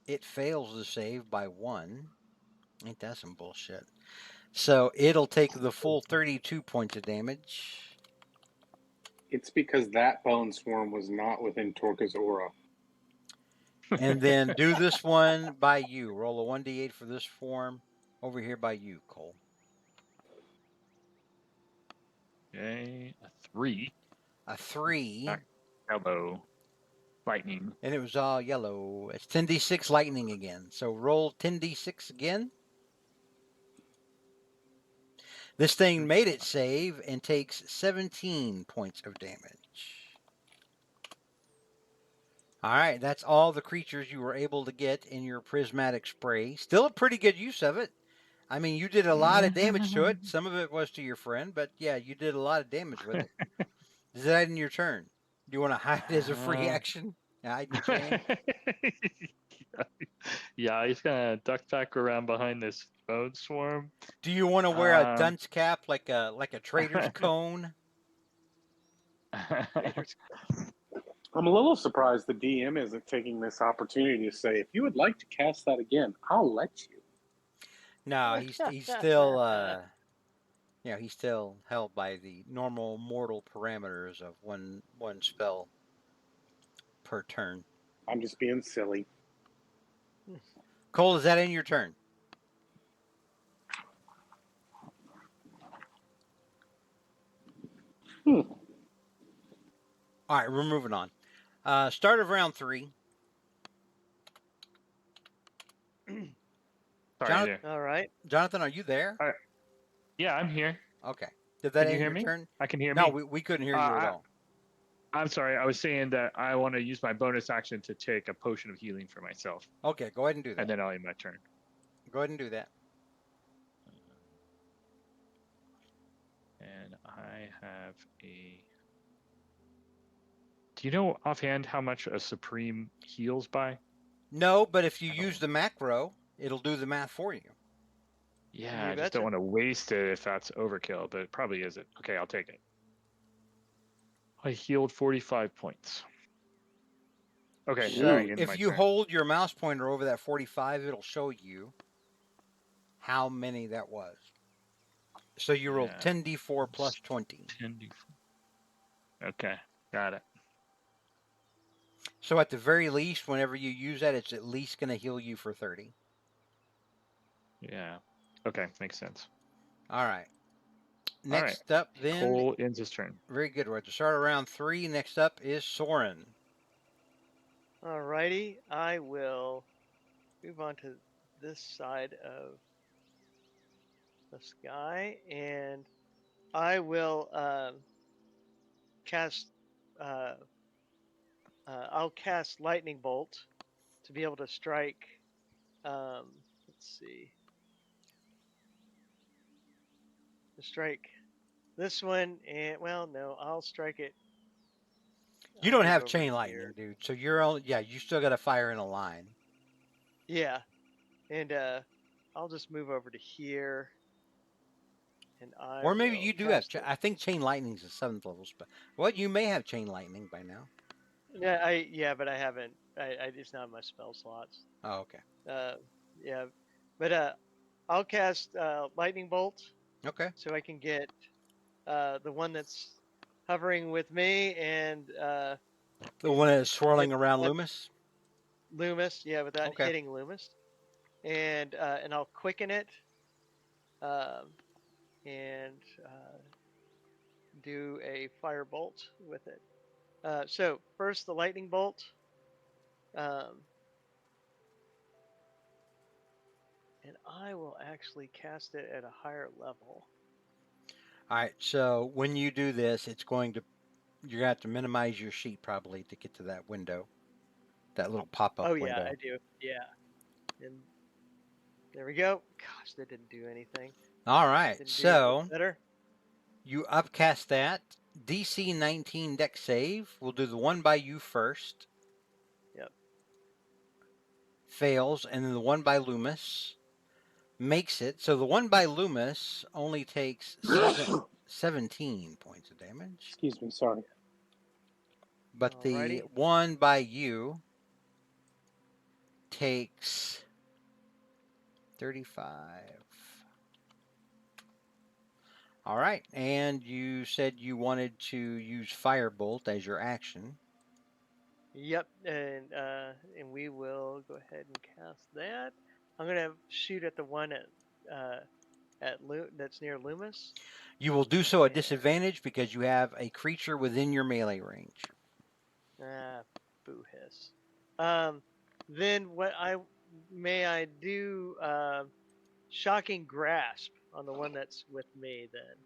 It fails the save by 1. Ain't that some bullshit? So it'll take the full 32 points of damage. It's because that bone swarm was not within Torka's aura. And then do this one by you. Roll a 1d8 for this form over here by you, Cole. Okay, a 3. A 3. Yellow. Lightning. And it was all yellow. It's 10d6 lightning again. So roll 10d6 again. This thing made it save and takes 17 points of damage. All right, that's all the creatures you were able to get in your prismatic spray. Still a pretty good use of it. I mean, you did a lot of damage to it. Some of it was to your friend, but yeah, you did a lot of damage with it. Is that in your turn? Do you want to hide as a free action? Hide in chain? Yeah, he's gonna duck back around behind this bone swarm. Do you want to wear a dunce cap like a trader's cone? I'm a little surprised the DM isn't taking this opportunity to say, if you would like to cast that again, I'll let you. No, he's still he's still held by the normal mortal parameters of one spell per turn. I'm just being silly. Cole, is that in your turn? All right, we're moving on. Start of round 3. Sorry, all right. Jonathan, are you there? Yeah, I'm here. Okay. Did that end your me? turn? I can hear No, me. we couldn't hear you at all. I'm sorry. I was saying that I want to use my bonus action to take a potion of healing for myself. Okay, go ahead and do that. And then I'll end my turn. Go ahead and do that. And I have a... Do you know offhand how much a Supreme heals by? No, but if you use the macro, it'll do the math for you. Yeah, I just don't want to waste it if that's overkill, but it probably isn't. Okay, I'll take it. I healed 45 points. Okay. So if you hold your mouse pointer over that 45, it'll show you how many that was. So you roll 10d4 plus 20. 10d4. Okay, got it. So at the very least, whenever you use that, it's at least going to heal you for 30. Yeah. Okay, makes sense. All right. Next up, then. Cole ends his turn. Very good. We're at the start of round 3. Next up is Soren. All righty. I will move on to this side of the sky, and I will cast. I'll cast Lightning Bolt to be able to strike. Let's see. To strike this one, and well, no, I'll strike it. You don't have chain lightning, dude. So you're only you still got to fire in a line. Yeah, and I'll just move over to here. And or maybe you do have. I think chain lightning's a 7th level spell. Well, you may have chain lightning by now. Yeah, but I haven't. It's not in my spell slots. Oh, okay. Yeah, but I'll cast Lightning Bolt Okay. So I can get the one that's hovering with me and the one that's swirling around Loomis? Loomis, yeah, without hitting Loomis. And I'll quicken it and do a firebolt with it. So first the lightning bolt. And I will actually cast it at a higher level. All right. So when you do this, you're going to have to minimize your sheet probably to get to that window, that little pop-up window. Oh yeah, I do. Yeah. And there we go. Gosh, that didn't do anything. All right. Didn't so do better. You upcast that. DC 19 deck save. We'll do the one by you first. Yep. Fails, and then the one by Loomis makes it. So the one by Loomis only takes 17 points of damage. Excuse me, sorry. But the one by you takes 35. All right, and you said you wanted to use Firebolt as your action. Yep, and we will go ahead and cast that. I'm gonna shoot at the one that's near Loomis. You will do so at disadvantage because you have a creature within your melee range. Boo hiss. Then what I do Shocking Grasp on the one that's with me then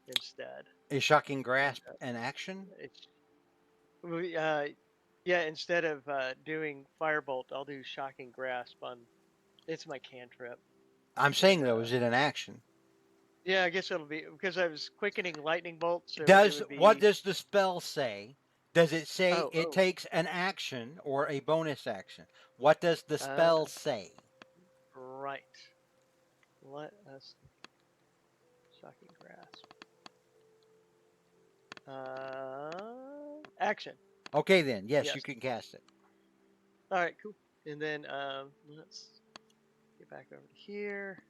instead. Is Shocking Grasp an action? Yeah, instead of doing Firebolt, I'll do Shocking Grasp on. It's my cantrip. I'm saying though, is it an action? Yeah, I guess it'll be because I was quickening Lightning Bolt. So what does the spell say? Does it say takes an action or a bonus action? What does the spell say? Right. Let us Shocking Grasp. Action. Okay then, yes, you can cast it. All right, cool. And then let's get back over to here.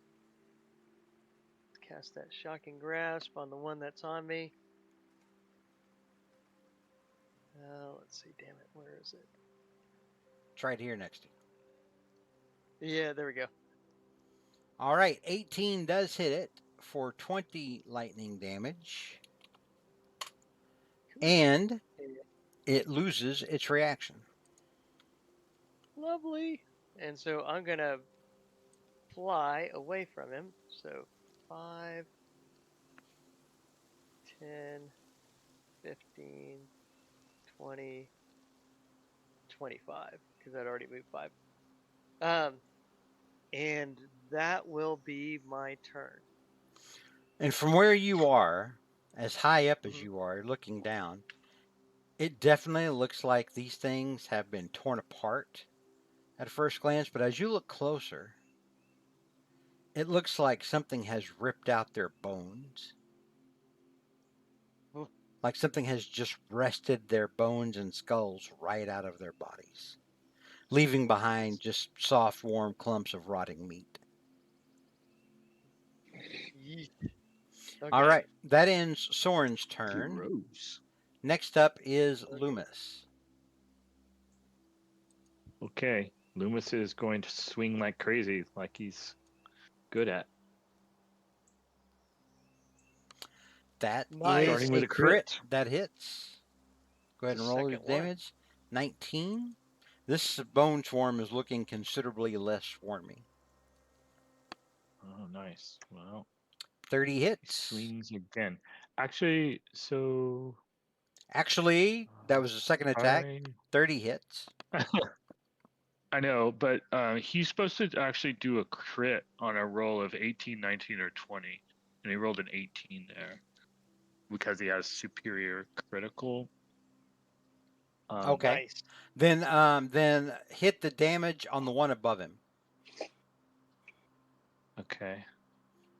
Cast that Shocking Grasp on the one that's on me. Let's see, damn it, where is it? It's right here next to you. Yeah, there we go. All right, 18 does hit it for 20 lightning damage. Cool. And it loses its reaction. Lovely. And so I'm going to fly away from him. So 5, 10, 15, 20, 25, because I'd already moved 5. And that will be my turn. And from where you are, as high up as you are, looking down, it definitely looks like these things have been torn apart at first glance. But as you look closer, it looks like something has ripped out their bones. Like something has just wrested their bones and skulls right out of their bodies, leaving behind just soft, warm clumps of rotting meat. Okay. All right, that ends Soren's turn. Gross. Next up is Loomis. Okay, Loomis is going to swing like crazy, like he's good at. That is a crit. That hits. Go ahead and roll your damage. 19. This bone swarm is looking considerably less swarmy. Oh, nice. Well, 30 hits. Swings again. Actually, that was the second attack. 30 hits. I know, but he's supposed to actually do a crit on a roll of 18, 19, or 20. And he rolled an 18 there because he has superior critical. Okay. Nice. Then hit the damage on the one above him. Okay.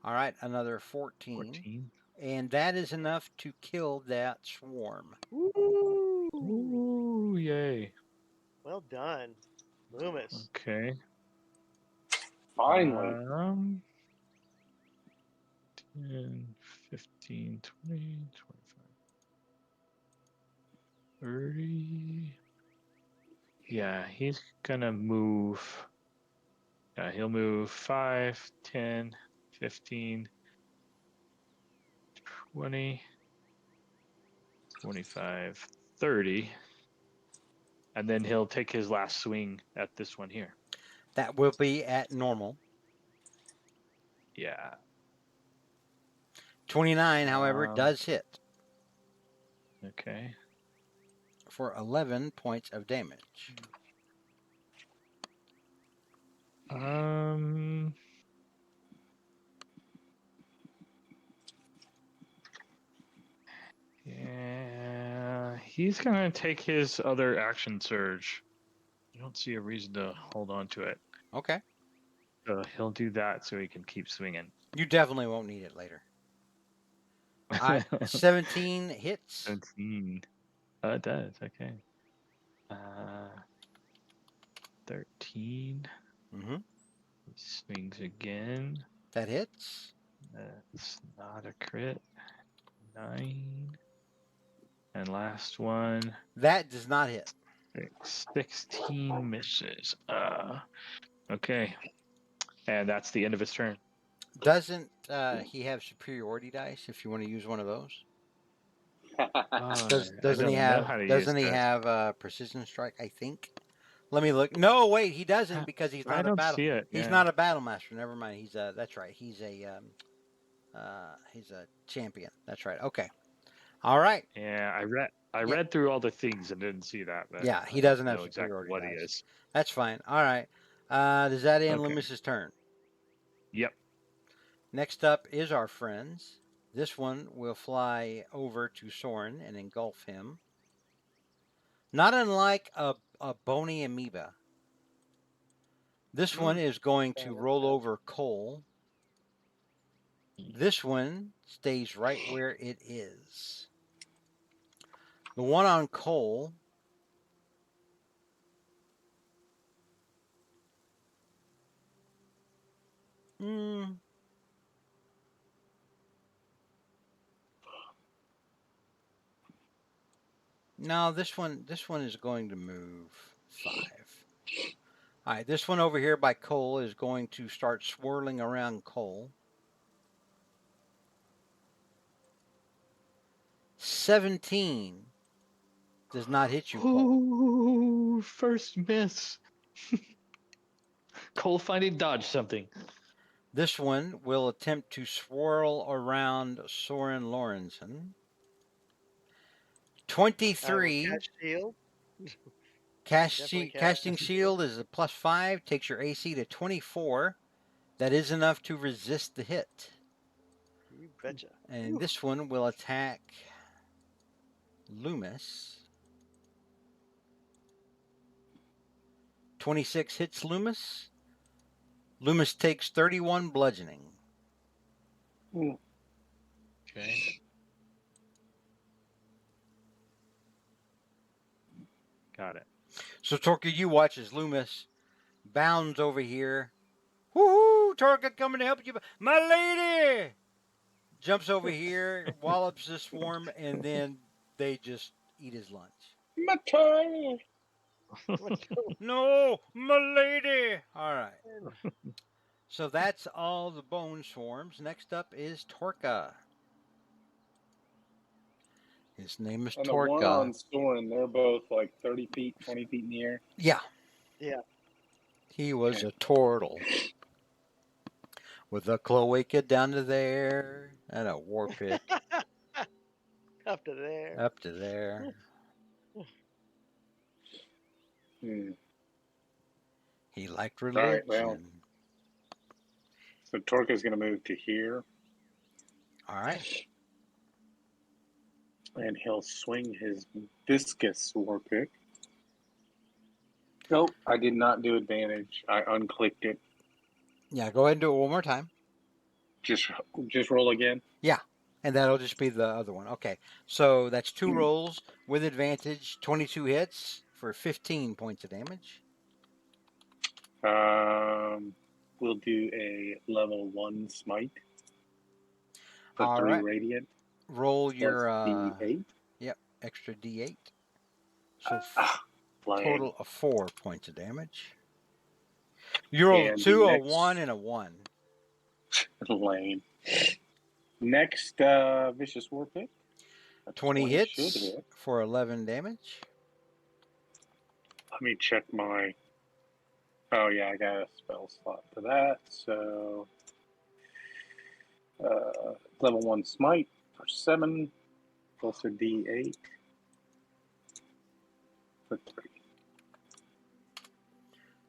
All right, another 14. And that is enough to kill that swarm. Ooh, yay. Well done, Loomis. Okay. Finally. 10, 15, 20, 25, 30. Yeah, he's gonna move. Yeah, he'll move 5, 10, 15, 20, 25, 30. And then he'll take his last swing at this one here. That will be at normal. Yeah. 29, however, does hit. Okay. For 11 points of damage. Yeah, he's gonna take his other action surge. I don't see a reason to hold on to it. Okay. So he'll do that so he can keep swinging. You definitely won't need it later. 17 hits. 17. It does. Okay. 13. Mm-hmm. He swings again. That hits. That's not a crit. 9. And last one. That does not hit. 16 misses. Okay. And that's the end of his turn. Doesn't he have superiority dice if you want to use one of those? Doesn't he have precision strike, I think? Let me look. No, wait, he doesn't because he's not a battle. See it. He's not a battle master. Never mind. He's that's right. He's a champion. That's right. Okay. All right. Yeah, I read through all the things and didn't see that. Yeah, he doesn't have superiority exactly what dice. he is. That's fine. All right. Does that end Loomis's turn? Yep. Next up is our friends. This one will fly over to Soren and engulf him. Not unlike a bony amoeba. This one is going to roll over Cole. This one stays right where it is. The one on Cole No, this one is going to move 5. All right, this one over here by Cole is going to start swirling around Cole. 17 does not hit you, Cole. Ooh, first miss. Cole finally dodged something. This one will attempt to swirl around Soren Lorenzen. 23. Cast shield. Casting shield is a +5, takes your AC to 24. That is enough to resist the hit. You betcha. And this one will attack Loomis. 26 hits Loomis. Loomis takes 31 bludgeoning. Okay. Got it. So, Torka, you watch as Loomis bounds over here. Woohoo! Torka coming to help you. My lady! Jumps over here, wallops the swarm, and then they just eat his lunch. My toy! No, my lady! All right. So that's all the bone swarms. Next up is Torka. His name is Torka. The one on Soren, they're both like 30 feet, 20 feet in the air. Yeah. Yeah. He was a turtle. With a cloaca down to there and a war pick. Up to there. Up to there. He liked religion. All right, well, so Torka's going to move to here. All right. And he'll swing his viscous war pick. Nope, I did not do advantage. I unclicked it. Yeah, go ahead and do it one more time. Just roll again? Yeah, and that'll just be the other one. Okay, so that's 2 rolls with advantage, 22 hits for 15 points of damage. We'll do a level 1 smite. for 3 radiant. Roll your D8. Yep, extra D8. So total of 4 points of damage. You roll 2, a 1, and a 1. Lame. Next vicious warpick. 20 hits for 11 damage. Let me check my. Oh yeah, I got a spell slot for that. So level 1 smite for 7, plus a D8 for 3.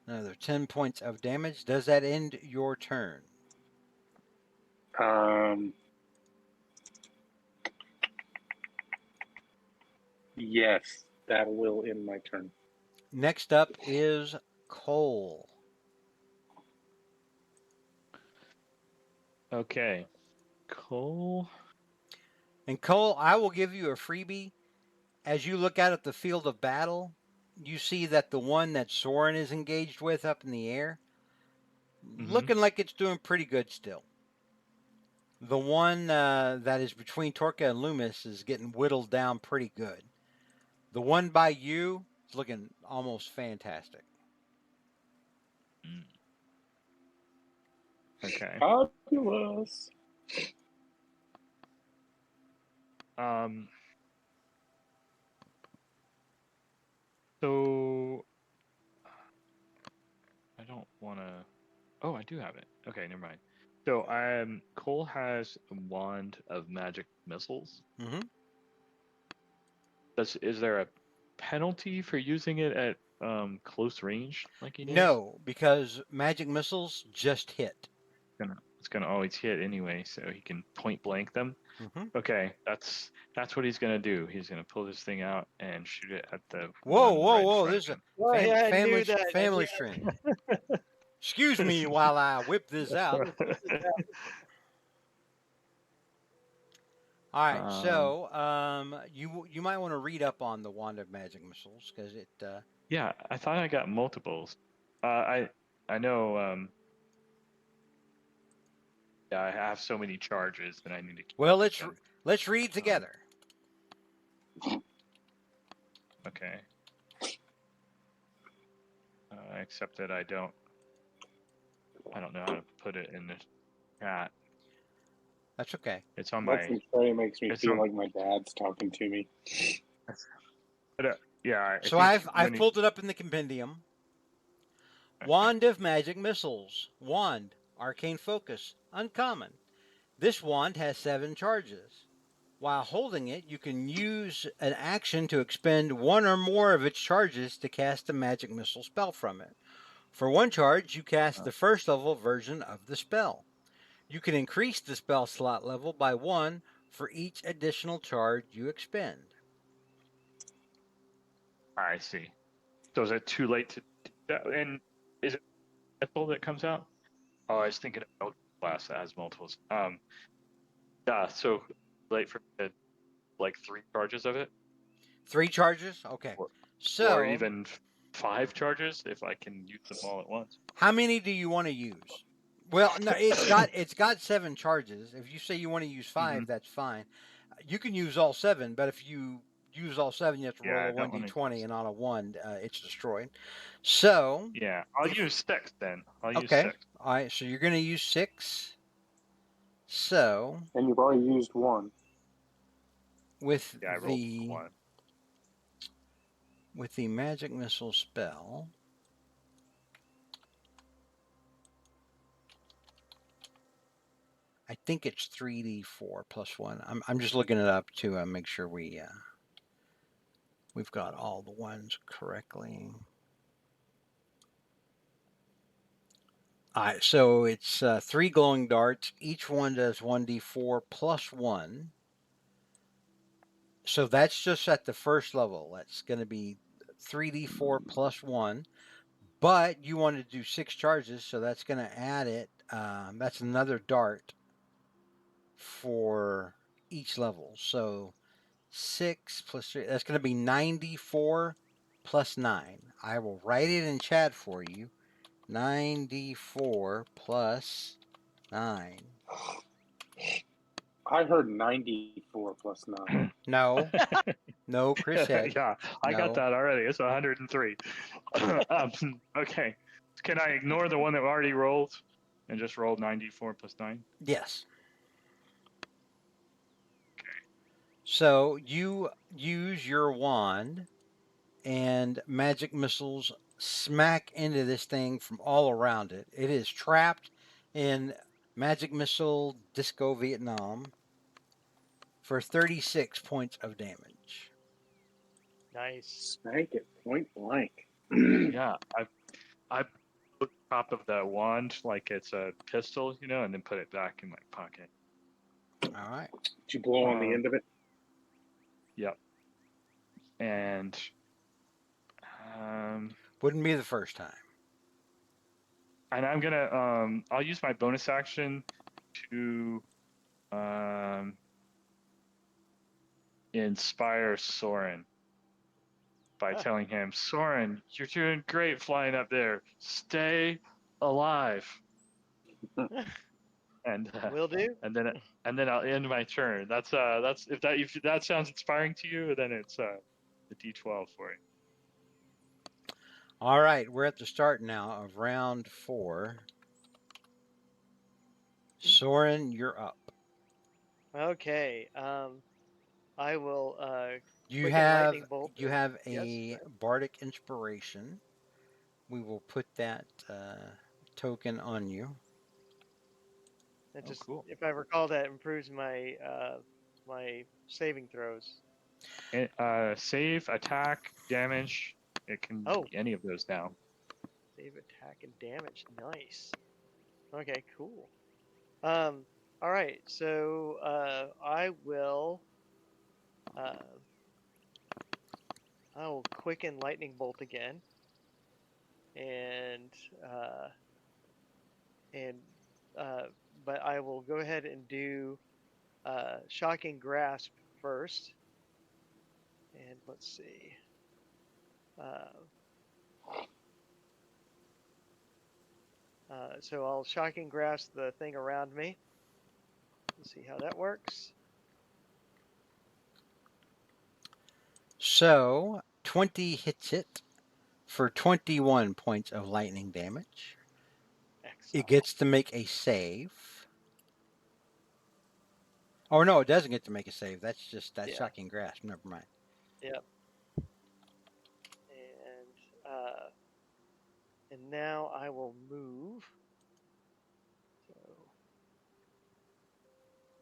Another 10 points of damage. Does that end your turn? Yes, that will end my turn. Next up is Cole. Okay. Cole. And Cole, I will give you a freebie. As you look out at the field of battle, you see that the one that Soren is engaged with up in the air, looking like it's doing pretty good still. The one that is between Torka and Loomis is getting whittled down pretty good. The one by you is looking almost fantastic. Okay. Fabulous. So I don't want to. Oh, I do have it. Okay, never mind. So Cole has a wand of magic missiles. Mm-hmm. Is there a penalty for using it at close range like he does? No, because magic missiles just hit. It's gonna always hit anyway, so he can point blank them. Mm-hmm. Okay, that's what he's gonna do. He's gonna pull this thing out and shoot it at the. Whoa! There's a family string. Excuse me while I whip this out. All right, so you might want to read up on the wand of magic missiles because it. Yeah, I thought I got multiples. I know. Yeah, I have so many charges that I need to keep. Well, let's read together. Okay. Except that I don't know how to put it in the chat. That's okay. It's on my. That makes me feel like my dad's talking to me. But, yeah. So I've pulled it up in the compendium. Okay. Wand of magic missiles. Wand, arcane focus, uncommon. This wand has 7 charges. While holding it, you can use an action to expend 1 or more of its charges to cast a magic missile spell from it. For 1 charge, you cast the first level version of the spell. You can increase the spell slot level by 1 for each additional charge you expend. I see. So is it too late to do that? And is it multiple that comes out? Oh, I was thinking about class that has multiples. Yeah, so late for like 3 charges of it. 3 charges? Okay. Or even 5 charges if I can use them all at once. How many do you want to use? Well, no, it's got 7 charges. If you say you want to use 5, that's fine. You can use all 7, but if you use all 7, you have to roll a 1d20, and on a 1, it's destroyed. So yeah, I'll use 6 then. Use 6. All right, so you're going to use 6. So and you've already used 1 with the magic missile spell. I think it's 3d4 plus 1. I'm just looking it up to make sure we've got all the ones correctly. All right, so it's 3 glowing darts. Each one does 1d4 plus 1. So that's just at the first level. That's going to be 3d4 plus 1. But you want to do 6 charges, so that's going to add it. That's another dart for each level. So 6 plus 3, that's going to be 94 plus 9. I will write it in chat for you. 94 plus 9. I heard 94 plus 9. No. No, Chris said. Yeah, I got that already. It's 103. Okay. Can I ignore the one that already rolled and just roll 94 plus 9? Yes. Okay. So you use your wand, and magic missiles smack into this thing from all around it. It is trapped in magic missile Disco Vietnam for 36 points of damage. Nice. Spank it point blank. Yeah, I put the top of the wand like it's a pistol, and then put it back in my pocket. All right. Did you blow on the end of it? Yep. And wouldn't be the first time. And I'm gonna I'll use my bonus action to inspire Soren by telling him, Soren, you're doing great flying up there. Stay alive. And will do. And then I'll end my turn. That's if that sounds inspiring to you, then it's the D12 for it. All right, we're at the start now of round 4. Soren, you're up. Okay. I will. You have lightning bolt. You have a bardic inspiration. We will put that token on you. That just, cool. If I recall, that improves my my saving throws. Save, attack, damage. It can be any of those now. Save, attack, and damage. Nice. Okay, cool. All right. So I will quicken lightning bolt again, but I will go ahead and do shocking grasp first. And let's see. So I'll shocking grasp the thing around me. Let's see how that works. So 20 hits it for 21 points of lightning damage. Excellent. It gets to make a save. Oh no, it doesn't get to make a save. That's just shocking grasp. Never mind. Yep. And now I will move. So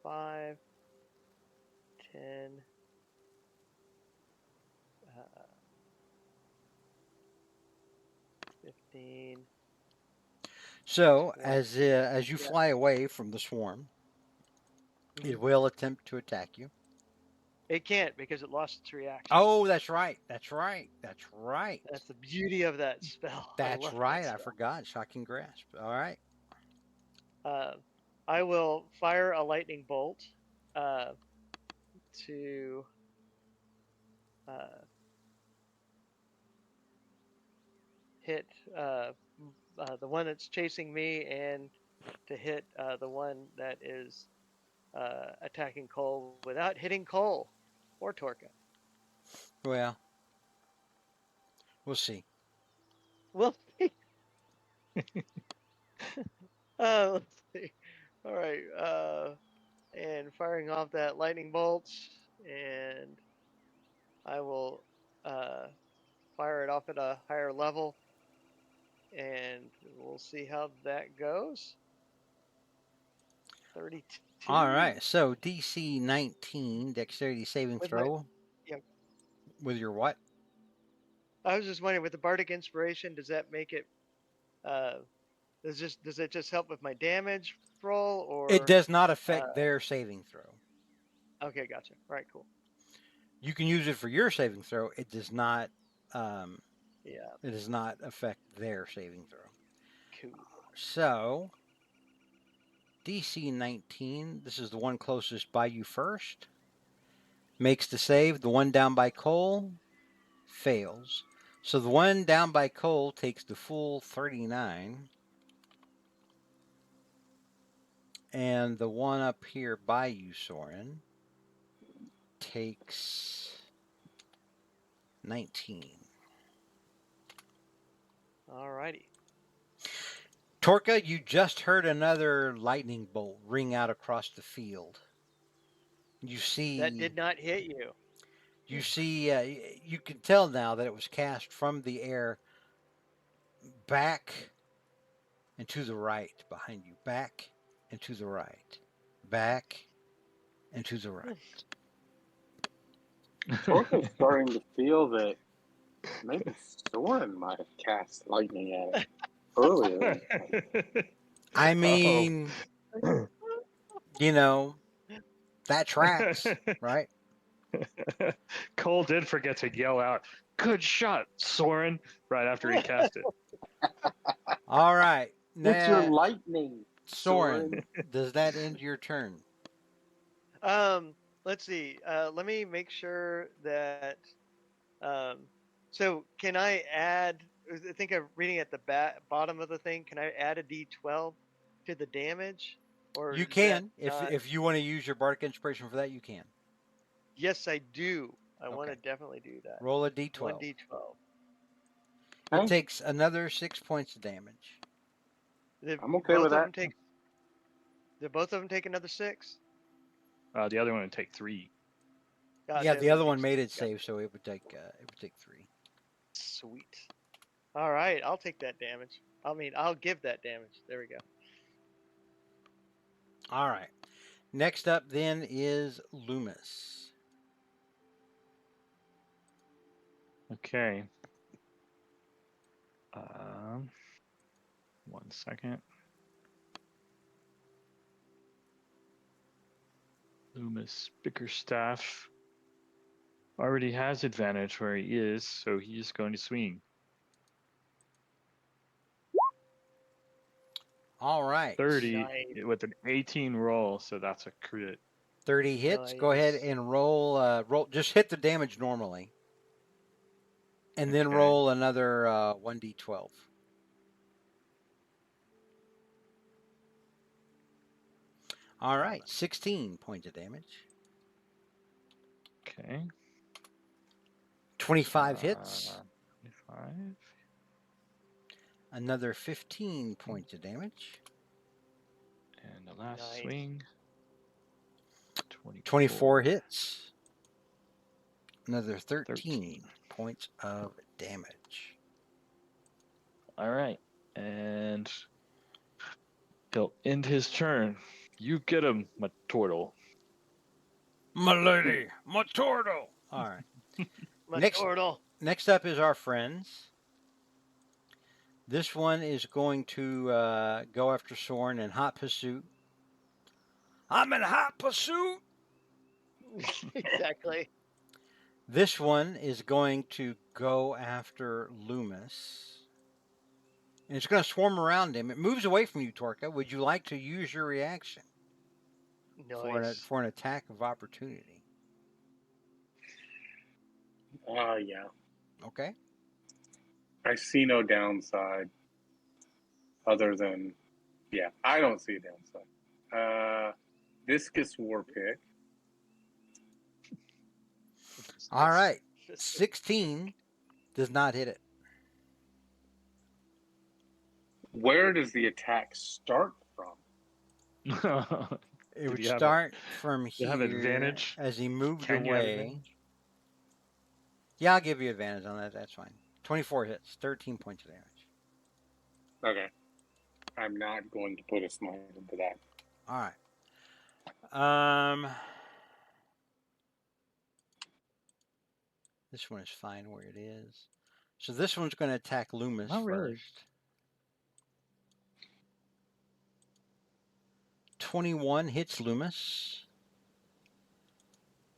5, 10, 15. So as you fly away from the swarm, it will attempt to attack you. It can't because it lost its reaction. Oh, that's right. That's right. That's right. That's the beauty of that spell. That's right. I forgot. Shocking grasp. All right. I will fire a lightning bolt to hit the one that's chasing me and to hit the one that is attacking Cole without hitting Cole or Torka. Well, we'll see. We'll see. Let's see. All right. And firing off that lightning bolt, and I will fire it off at a higher level, and we'll see how that goes. 32. All right. So DC 19 dexterity saving throw. Yep. With your what? I was just wondering, with the bardic inspiration, does that make it? Does it just help with my damage roll, or it does not affect their saving throw? Okay, gotcha. All right, cool. You can use it for your saving throw. It does not. It does not affect their saving throw. Cool. So DC 19. This is the one closest by you first. Makes the save. The one down by Cole fails. So the one down by Cole takes the full 39. And the one up here by you, Soren, takes 19. Alrighty. Torka, you just heard another lightning bolt ring out across the field. You see... That did not hit you. You see, you can tell now that it was cast from the air back and to the right behind you. Back and to the right. Back and to the right. Torka's starting to feel that maybe Soren might have cast lightning at it earlier. I mean, you know, that tracks, right? Cole did forget to yell out, "Good shot, Soren," right after he cast it. All right. It's your lightning, Soren. Does that end your turn? Let's see. Let me make sure that. So can I add? I think I'm reading at the bottom of the thing. Can I add a D12 to the damage? Or you can. If you want to use your bardic inspiration for that, you can. Yes, I do. I want to definitely do that. Roll a D12. 1D12. It takes another 6 points of damage. I'm okay with that. Did both of them take another 6? The other one would take 3. Yeah, the other one made it save, so it would take 3. Sweet. All right, I'll take that damage. I mean, I'll give that damage. There we go. All right. Next up then is Loomis. Okay. 1 second. Loomis Bickerstaff already has advantage where he is, so he's going to swing. All right. 30 with an 18 roll, so that's a crit. 30 hits. Nice. Go ahead and roll. Just hit the damage normally. And then roll another 1d12. All right. 16 points of damage. Okay. 25 hits. 25. Another 15 points of damage. And the last swing. 24 hits. Another 13 points of damage. All right. And he'll end his turn. You get him, my turtle. My lady, my turtle. All right. Next up is our friends. This one is going to go after Soren in hot pursuit. I'm in hot pursuit. Exactly. This one is going to go after Loomis. And it's going to swarm around him. It moves away from you, Torka. Would you like to use your reaction for an attack of opportunity? Yeah. Okay. I see no downside other than, I don't see a downside. Viscous War Pick. All right. 16 does not hit it. Where does the attack start from? It would start from here. Have advantage as he moved away. Yeah, I'll give you advantage on that. That's fine. 24 hits, 13 points of damage. Okay. I'm not going to put a smite into that. All right. This one is fine where it is. So this one's going to attack Loomis first. Really. 21 hits Loomis.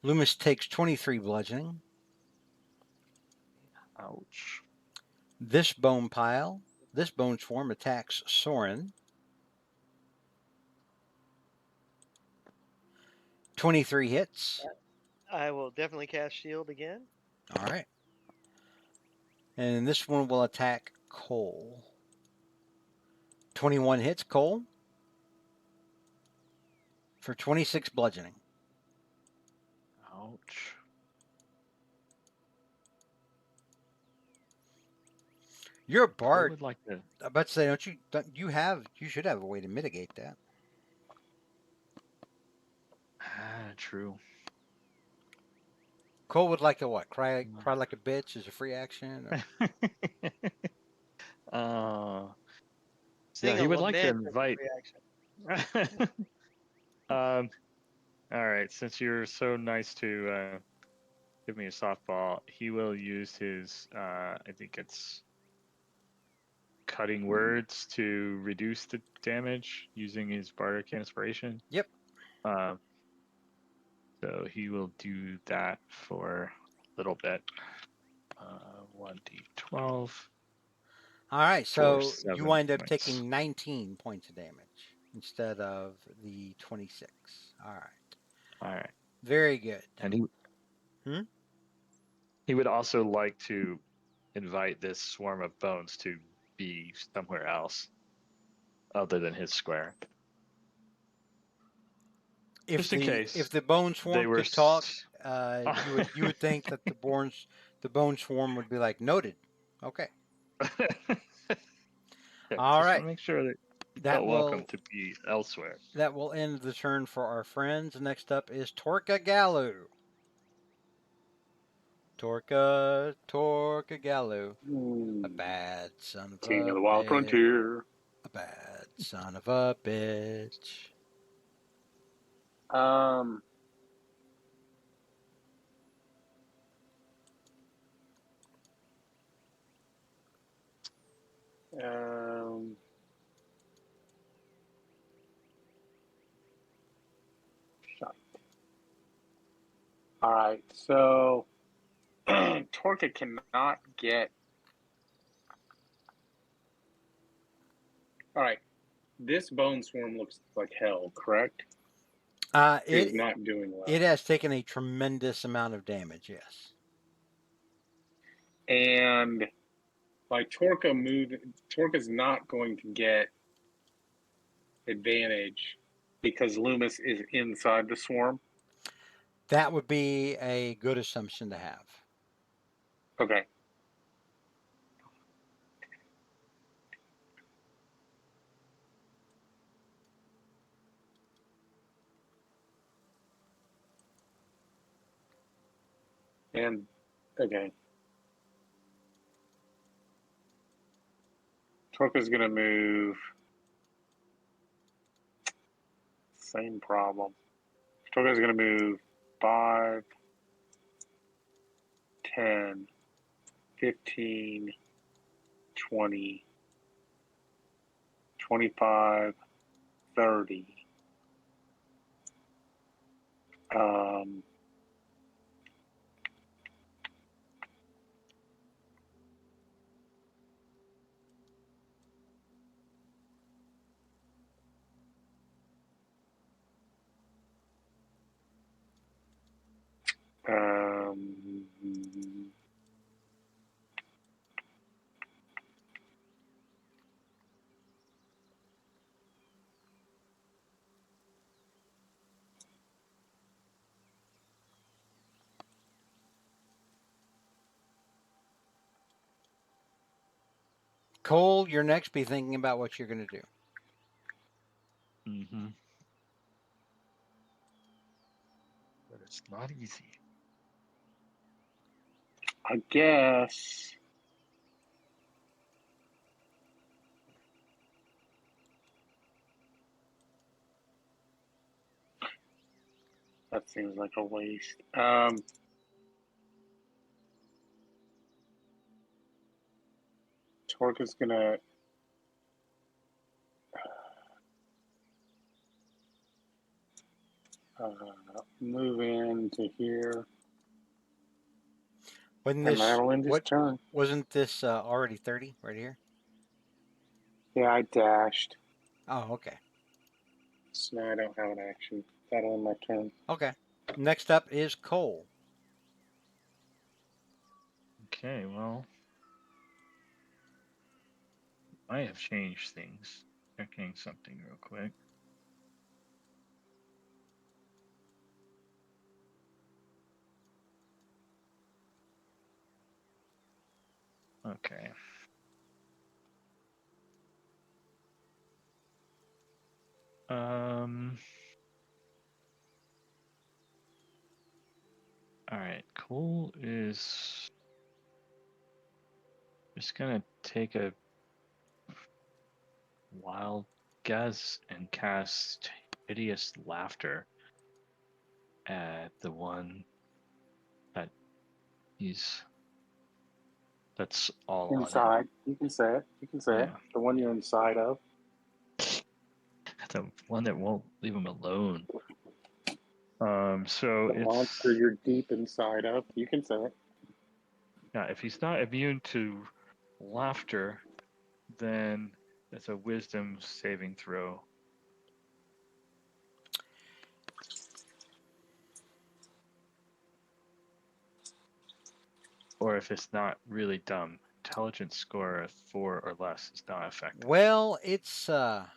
Loomis takes 23 bludgeoning. Ouch. This bone swarm attacks Soren. 23 hits. I will definitely cast shield again. All right. And this one will attack Cole. 21 hits Cole. For 26 bludgeoning. Ouch. You're a bard. Would like to... I'm about to say, you should have a way to mitigate that. True. Cole would like to what? Cry like a bitch is a free action? Yeah, he would like to invite. All right, since you're so nice to give me a softball, he will use his, I think it's cutting words to reduce the damage using his bardic inspiration. Yep. So he will do that for a little bit. 1d12. All right, so you wind up taking 19 points of damage instead of the 26. All right. Very good. And he would also like to invite this swarm of bones to be somewhere else other than his square. Just in case. If the bone swarm could talk, you would think that the bone swarm would be like, noted. Okay. All right. Just make sure that welcome to be elsewhere. That will end the turn for our friends. Next up is Torka Galu. Torka Galu. A bad son of King of the Wild Frontier. A bad son of a bitch. All right, so Torka cannot get. All right, this bone swarm looks like hell, correct? It is not doing well. It has taken a tremendous amount of damage, yes. And like Torka's not going to get advantage because Loomis is inside the swarm. That would be a good assumption to have. Okay. And okay. Torka's gonna move. Same problem. Torka's gonna move 5, 10, 15, 20, 25, 30. Cole, you're next. Be thinking about what you're going to do. Mm-hmm. But it's not easy. I guess. That seems like a waste. Torka's gonna move into here. Wasn't this already 30 right here? Yeah, I dashed. Oh, okay. So now I don't have an action. That'll end my turn. Okay. Next up is Cole. Okay, well, I have changed things. Checking something real quick. Okay. All right. Cole is just gonna take a wild guess and cast hideous laughter at the one that that's all inside. You can say it. You can say it. The one you're inside of. The one that won't leave him alone. So the monster you're deep inside of. You can say it. Yeah, if he's not immune to laughter, then it's a wisdom saving throw. Or if it's not really dumb, intelligence score of 4 or less is not effective. Well, it's hang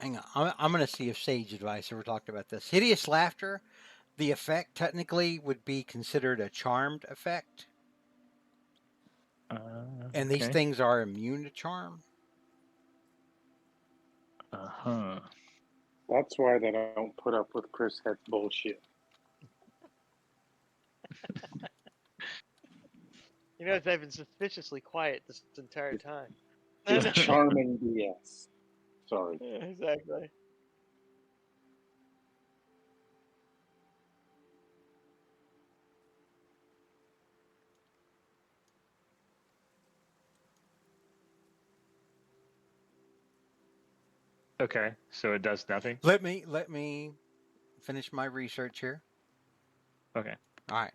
on. I'm going to see if Sage Advice ever talked about this. Hideous laughter, the effect technically would be considered a charmed effect. And these things are immune to charm. That's why they don't put up with Chris Head's bullshit. You know, they've been suspiciously quiet this entire time. Just charming BS. Sorry. Yeah, exactly. Okay, so it does nothing? Let me finish my research here. Okay. All right.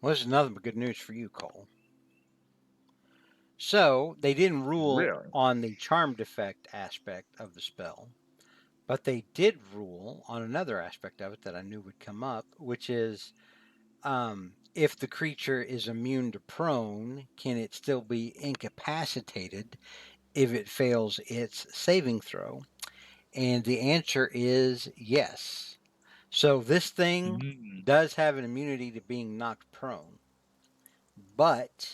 Well, this is another good news for you, Cole. So they didn't rule on the charmed effect aspect of the spell, but they did rule on another aspect of it that I knew would come up, which is if the creature is immune to prone, can it still be incapacitated if it fails its saving throw? And the answer is yes. So this thing does have an immunity to being knocked prone, but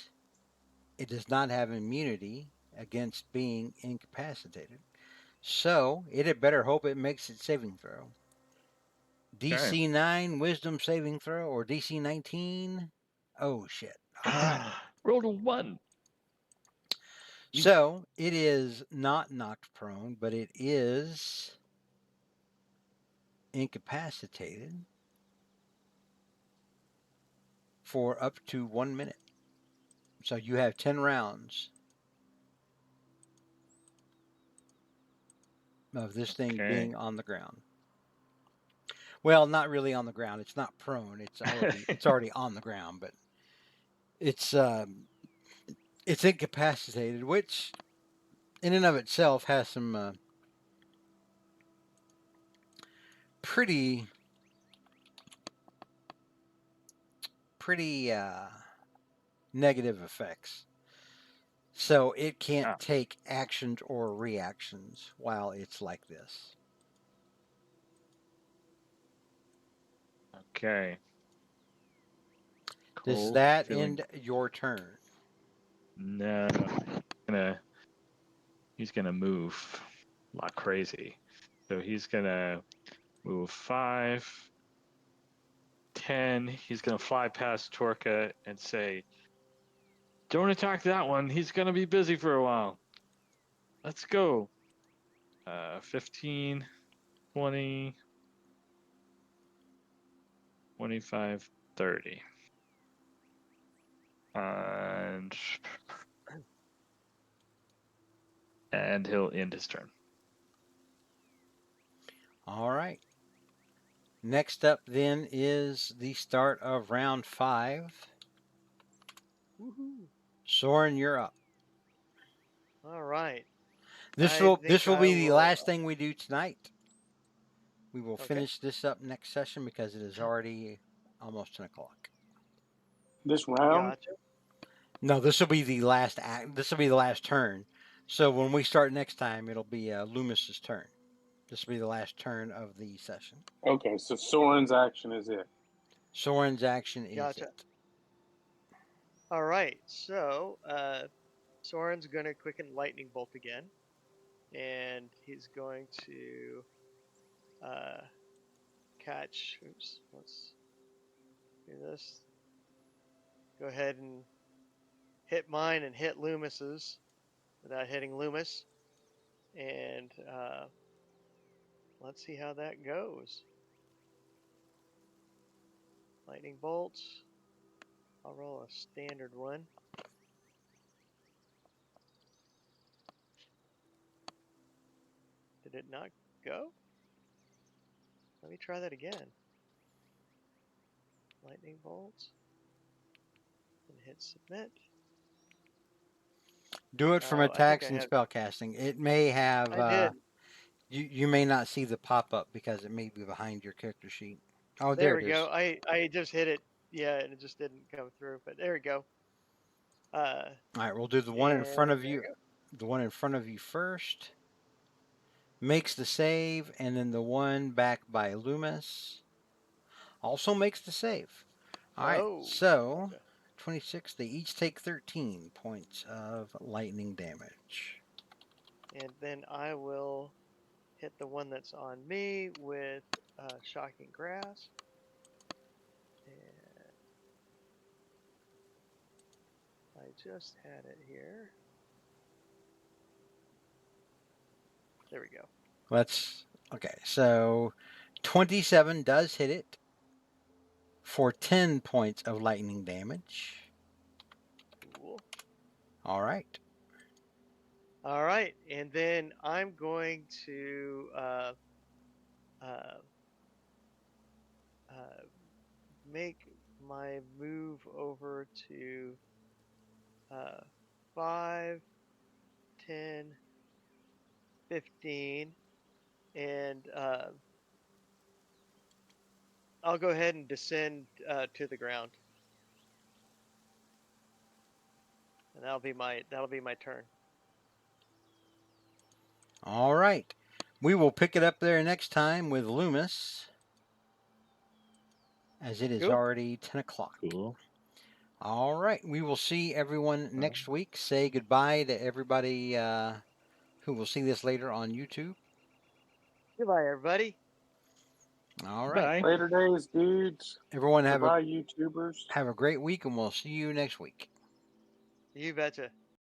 it does not have immunity against being incapacitated. So it had better hope it makes its saving throw. DC 9 wisdom saving throw or DC 19? Oh, shit. All right. Rolled a 1. So it is not knocked prone, but it is incapacitated for up to 1 minute. So you have 10 rounds of this thing being on the ground. Well, not really on the ground. It's not prone. It's already on the ground, but it's incapacitated, which in and of itself has some pretty negative effects. So it can't take actions or reactions while it's like this. Okay. Does that end your turn? No. He's gonna move like crazy. So he's gonna move 5, 10. He's gonna fly past Torka and say, "Don't attack that one. He's gonna be busy for a while. Let's go." 15, 20, 25, 30. And he'll end his turn. All right. Next up then is the start of round 5. Woohoo. Soren, you're up. All right. This will be the last thing we do tonight. We will finish this up next session because it is already almost 10 o'clock. This round? Gotcha. No, this will be the last act. This will be the last turn. So when we start next time, it'll be Loomis's turn. This will be the last turn of the session. Okay, so Soren's action is it. Soren's action is it. All right, so Soren's going to quicken Lightning Bolt again. And he's going to catch. Oops, let's do this. Go ahead and hit mine and hit Loomis's without hitting Loomis. And let's see how that goes. Lightning Bolt. I'll roll a standard one. Did it not go? Let me try that again. Lightning Bolt. And hit submit. Do it from attacks and spellcasting. It may have. I did. You may not see the pop up because it may be behind your character sheet. Oh, there we go. I just hit it. Yeah, and it just didn't come through. But there we go. All right, we'll do the one in front of you. The one in front of you first. Makes the save, and then the one back by Loomis also makes the save. All right, so 26. They each take 13 points of lightning damage. And then I will hit the one that's on me with Shocking Grasp. And I just had it here. There we go. Let's okay. So 27 does hit it for 10 points of lightning damage. Cool. All right. All right, and then I'm going to make my move over to 5, 10, 15, and I'll go ahead and descend to the ground, and that'll be my turn. All right, we will pick it up there next time with Loomis, as it is already 10 o'clock. Cool. All right, we will see everyone next week. Say goodbye to everybody who will see this later on YouTube. Goodbye, everybody. All right. Bye. Later days, dudes. Everyone YouTubers. Have a great week, and we'll see you next week. You betcha.